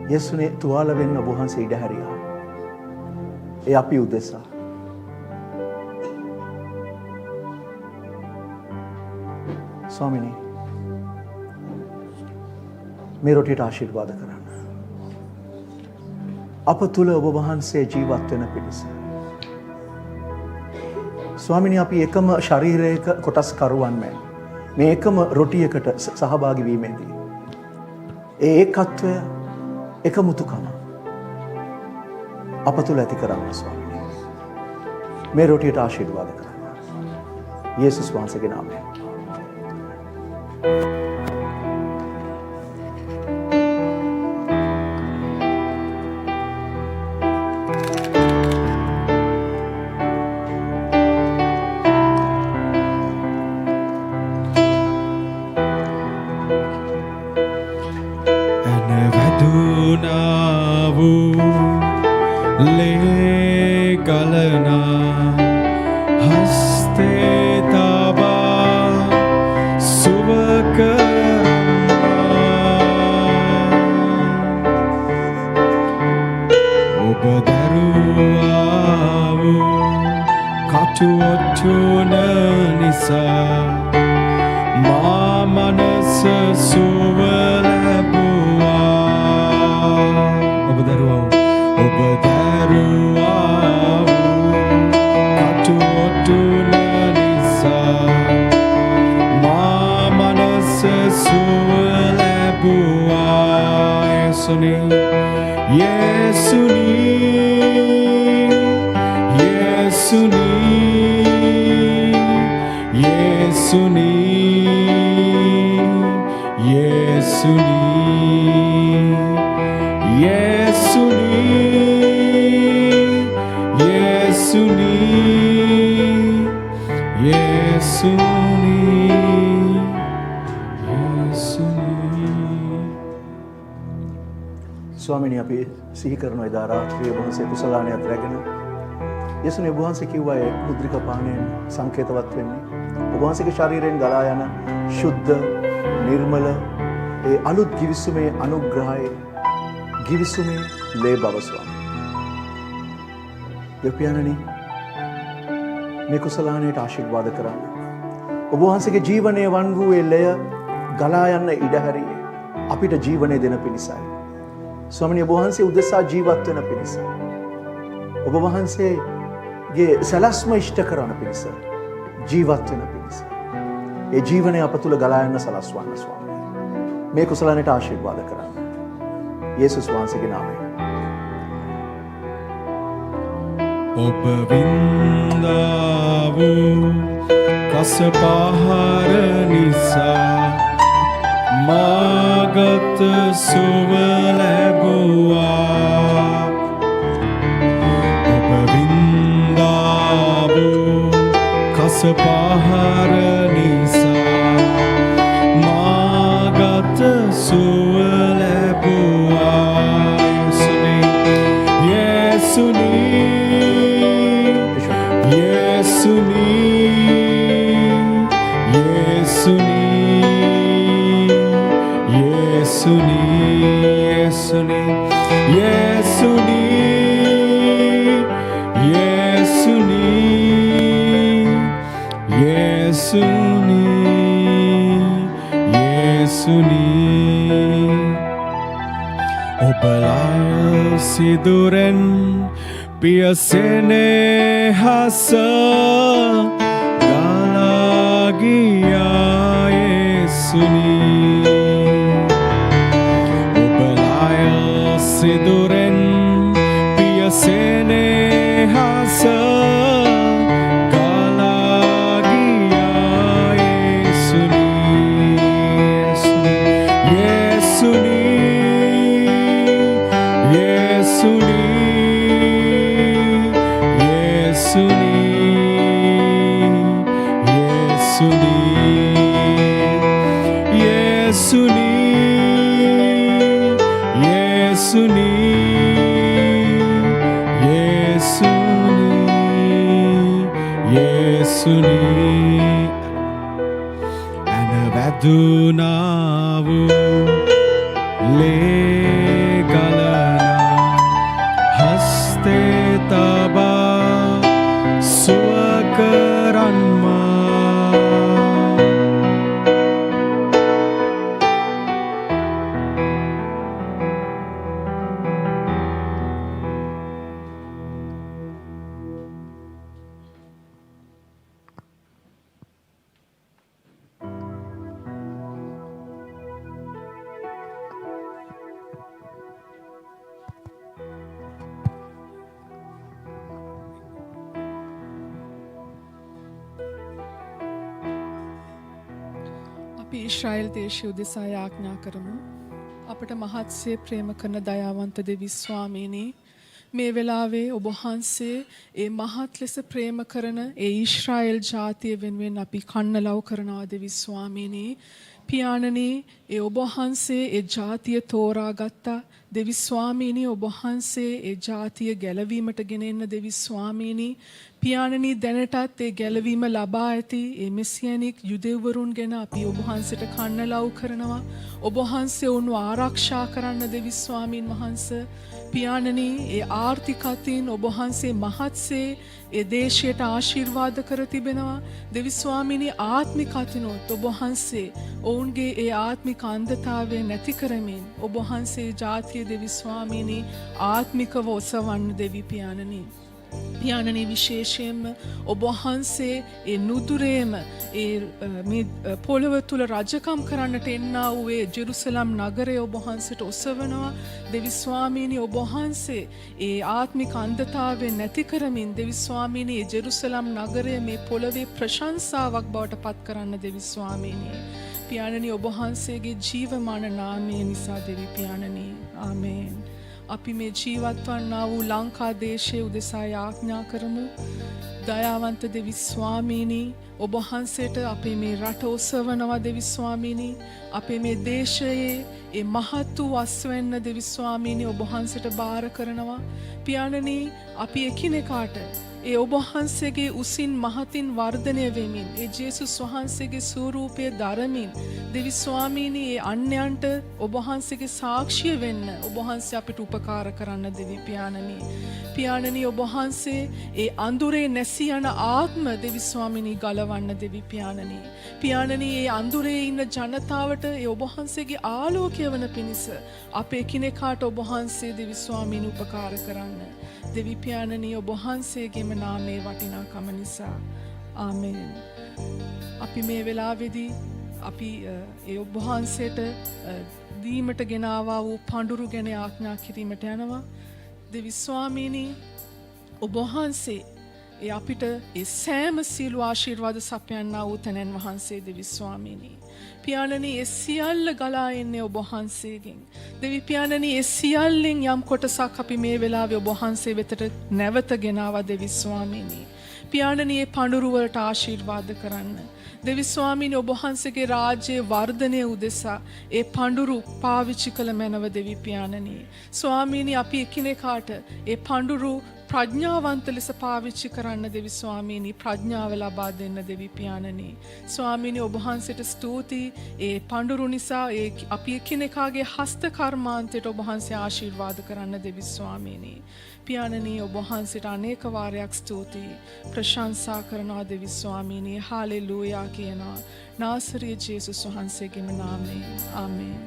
යේසුනේ තුවාල වෙන්න ඔබ වහන්සේ ඉඩ හැරියා. ඒ අපි උදෙසා. ස්වාමීනි මේ රොටියට ආශිර්වාද කරන්න. අප තුල ඔබ වහන්සේ ජීවත් වෙන පිණිස. ස්වාමිනී අපි එකම ශරීරයක කොටස් කරුවන් මෙන් මේ එකම රොටියකට සහභාගී වීමේදී ඒ ඒකත්වය එකමුතුකම අප තුල ඇති කරන්න ස්වාමිනී. මේ රොටියට ආශිර්වාද කරන්න. යේසුස් වහන්සේගේ නාමයෙන්. ස්වාමිනී අපි සිහි කරන එදා රාත්‍රියේ වහන්සේ කුසලාණයත් රැගෙන යේසුනේ වහන්සේ කිව්වා ඒ මුද්‍රික පානයෙන් සංකේතවත් වෙන්නේ ඔබ වහන්සේගේ ශරීරයෙන් ගලා යන ශුද්ධ නිර්මල ඒ අලුත් ගිවිසුමේ අනුග්‍රහයේ ගිවිසුමේ ලේ බව ස්වාමී. දෙවියන්නි මේ කුසලාණයට ආශිර්වාද කරන්න. ඔබ වහන්සේගේ ජීවනයේ වන් වූ ඒ ලය ගලා යන ඉඩ හැරියේ අපිට ජීවනය දෙන පිණිසයි. ස්වාමිනී ඔබ වහන්සේ උදෙසා ජීවත් වෙන පිණිස. ඔබ වහන්සේගේ සලස්ම ඉෂ්ට කරන පිණිස ජීවත් වෙන පිණිස. ඒ ජීවනය අප තුල ගලා යන්න සලස්වන්න ස්වාමී. මේ කුසලණයට ආශිර්වාද කරන්න. යේසුස් වහන්සේගේ නාමයෙන්. ඔබ වින්දා වූ කසපහර නිසා මාගත සුව ලැබුවා. ඔබ වින්දා වූ කසපහර නිසා මාගත සුව ලැබුවා. ඔබලා සිදුරෙන් පියසෙනේ හස ගලා ගියා යේසුනි. ඔබලා සිදුරෙන් පියසෙනේ හස වැදුනා වූ ලේ ගලනා හස්තේ තබා සුව කරන්මා. අපි ඊශ්‍රායල් දේශය උදෙසා යාඥා කරමු. අපට මහත්සේ ප්‍රේම කරන දයාවන්ත දෙවි ස්වාමීනි, මේ වෙලාවේ ඔබ වහන්සේ ඒ මහත් ලෙස ප්‍රේම කරන ඒ ඊශ්‍රායල් ජාතිය වෙනුවෙන් අපි කන්නලව් කරනවා දෙවි ස්වාමීනි. පියාණනි, ඒ ඔබ වහන්සේ ඒ ජාතිය තෝරාගත්තා. දෙවි ස්වාමීනි, ඔබ වහන්සේ ඒ ජාතිය ගැලවීමට ගෙන එන්න දෙවි ස්වාමීනි. පියාණනි, දැනටත් ඒ ගැලවීම ලබා ඇති ඒ මෙසියනික් යුදෙව්වරුන් ගැන අපි ඔබ වහන්සේට කන්නලව් කරනවා. ඔබ වහන්සේ උන්ව ආරක්ෂා කරන්න දෙවි ස්වාමීන් වහන්සේ. පියාණනි, ඒ ආර්ථිකතින් ඔබ වහන්සේ මහත්සේ ඒ දේශයට ආශිර්වාද කර තිබෙනවා. දෙවි ස්වාමීනි, ආත්මිකතිනොත් ඔබ වහන්සේ ඔවුන්ගේ ඒ ආත්මික අන්ධතාවය නැති කරමින් ඔබ වහන්සේ ජාතිය දෙවි ස්වාමීනි ආත්මිකව ඔසවන්න දෙවි පියාණනි. පියාණනි, විශේෂයෙන්ම ඔබ වහන්සේ ඒ නුදුරේම මේ පොළව තුල රජකම් කරන්නට එන්නා වූ ඒ ජෙරුසලම් නගරය ඔබ වහන්සේට ඔසවනවා. දෙවි ස්වාමීනි, ඔබ වහන්සේ ඒ ආත්මික අන්ධතාවය නැති කරමින් දෙවි ස්වාමීනි ඒ ජෙරුසලම් නගරය මේ පොළවේ ප්‍රශංසාවක් බවට පත් කරන්න දෙවි ස්වාමීනි. පියාණනි, ඔබ වහන්සේගේ ජීවමාන නාමය නිසා දෙවි පියාණනි. ආමේන්. අපි මේ ජීවත් වන්නා වූ ලංකා දේශයේ උදෙසා යාඥා කරමු. දයාවන්ත දෙවි ස්වාමීනි, ඔබ වහන්සේට අපේ මේ රට ඔසවනවා දෙවි ස්වාමීනි. අපේ මේ දේශයේ ඒ මහත් වූ අස්වැන්න දෙවි ස්වාමීනි ඔබ වහන්සේට බාර කරනවා. පියාණනි, අපි එකිනෙකාට ඒ ඔබ වහන්සේගේ උසින් මහතින් වර්ධනය වෙමින් ඒ ජේසුස් වහන්සේගේ ස්වරූපය දරමින් දෙවි ස්වාමීනි ඒ අන්‍යයන්ට ඔබ වහන්සේගේ සාක්ෂිය වෙන්න ඔබ වහන්සේ අපිට උපකාර කරන්න දෙවි පියාණනි. පියාණනි, ඔබ වහන්සේ ඒ අඳුරේ නැසී යන ආත්ම දෙවි ස්වාමීනි ගලවන්න දෙවි පියාණනි. පියාණනි, ඒ අඳුරේ ඉන්න ජනතාවට ඒ ඔබ වහන්සේගේ ආලෝකය වන පිණිස අපේ එකිනෙකාට ඔබ වහන්සේ දෙවි ස්වාමීනි උපකාර කරන්න. දෙවි පියාණනි, ඔබ වහන්සේගේම නාමයේ වටිනාකම නිසා. ආමේන්. අපි මේ වෙලාවේදී අපි ඒ ඔබ වහන්සේට දීමට ගෙන ආවා වූ පඬුරු ගැන ආඥා කිරීමට යනවා. දෙවි ස්වාමීනි, ඔබ වහන්සේ ඒ අපිට ඒ සෑම සියලු ආශිර්වාද සපයන්නා වූ තැනැන් වහන්සේ දෙවි ස්වාමීනි. පියාණනි, ඒ සියල්ල ගලා එන්නේ ඔබ වහන්සේගෙන්. දෙවි පියාණනි, ඒ සියල්ලෙන් යම් කොටසක් අපි මේ වෙලාවේ ඔබ වහන්සේ වෙතට නැවත ගෙනාවා දෙවි ස්වාමීනි. පියාණනි, ඒ පඬුරු වලට ආශිර්වාද කරන්න. දෙවි ස්වාමීනි, ඔබ වහන්සේගේ රාජ්‍යයේ වර්ධනය උදෙසා ඒ පඬුරු පාවිච්චි කළ මැනව දෙවි පියාණනි. ස්වාමීනි, අපි එකිනෙකාට ඒ පඬුරු ප්‍රඥාවන්ත ලෙස පාවිච්චි කරන්න දෙවි ස්වාමීනි ප්‍රඥාව ලබා දෙන්න දෙවි පියාණනි. ස්වාමීනි, ඔබ වහන්සේට ස්තුතියි. ඒ පඬුරු නිසා ඒ අපි එකිනෙකාගේ හස්ත කර්මාන්තයට ඔබ වහන්සේ ආශිර්වාද කරන්න දෙවි ස්වාමීනි. පියාණනි, ඔබ වහන්සේට අනේක වාරයක් ස්තුතියි. ප්‍රශංසා කරනවා දෙවි ස්වාමීනි. හාලෙලූයා කියනවා. නාසරී ජේසුස් වහන්සේගේම නාමයෙන්. ආමේන්.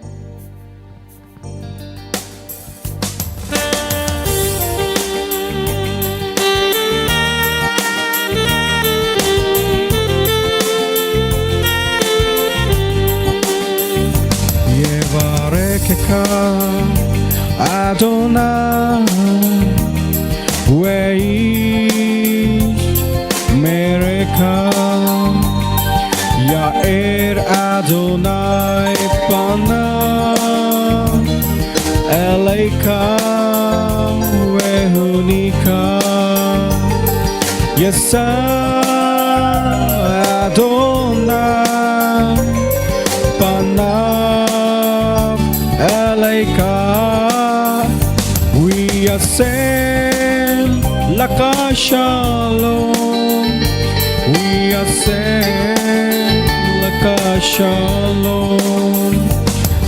Adonai, Weish Mereka, Yair Adonai Pana, Eleika Wehunika, Yesa Adonai Pana, Eleika. We ascend Laka Shalom. We ascend Laka Shalom.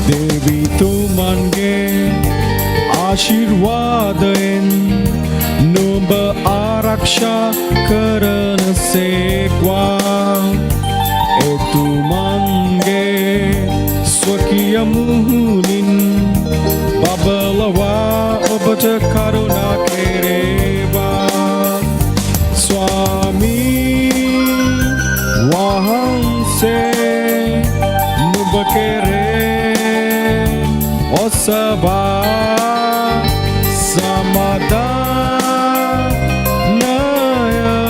Devi tumange Ashirwadain Nuba Araksha Karana Sekwa Etumange Swakiya Muhunin Babalawa Obata Karuna Kereva Swami Wahanse Nubakere Osaba Samada Naya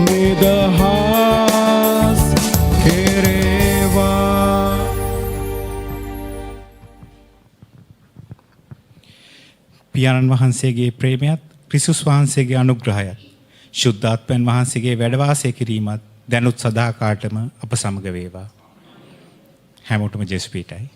Nidahas Kere පියාණන් වහන්සේගේ ප්‍රේමයත් ක්‍රිස්තුස් වහන්සේගේ අනුග්‍රහයත් ශුද්ධාත්මයන් වහන්සේගේ වැඩ කිරීමත් දැනුත් සදාකාලටම අප සමග වේවා. හැමෝටම ජේසුස් පිටයි.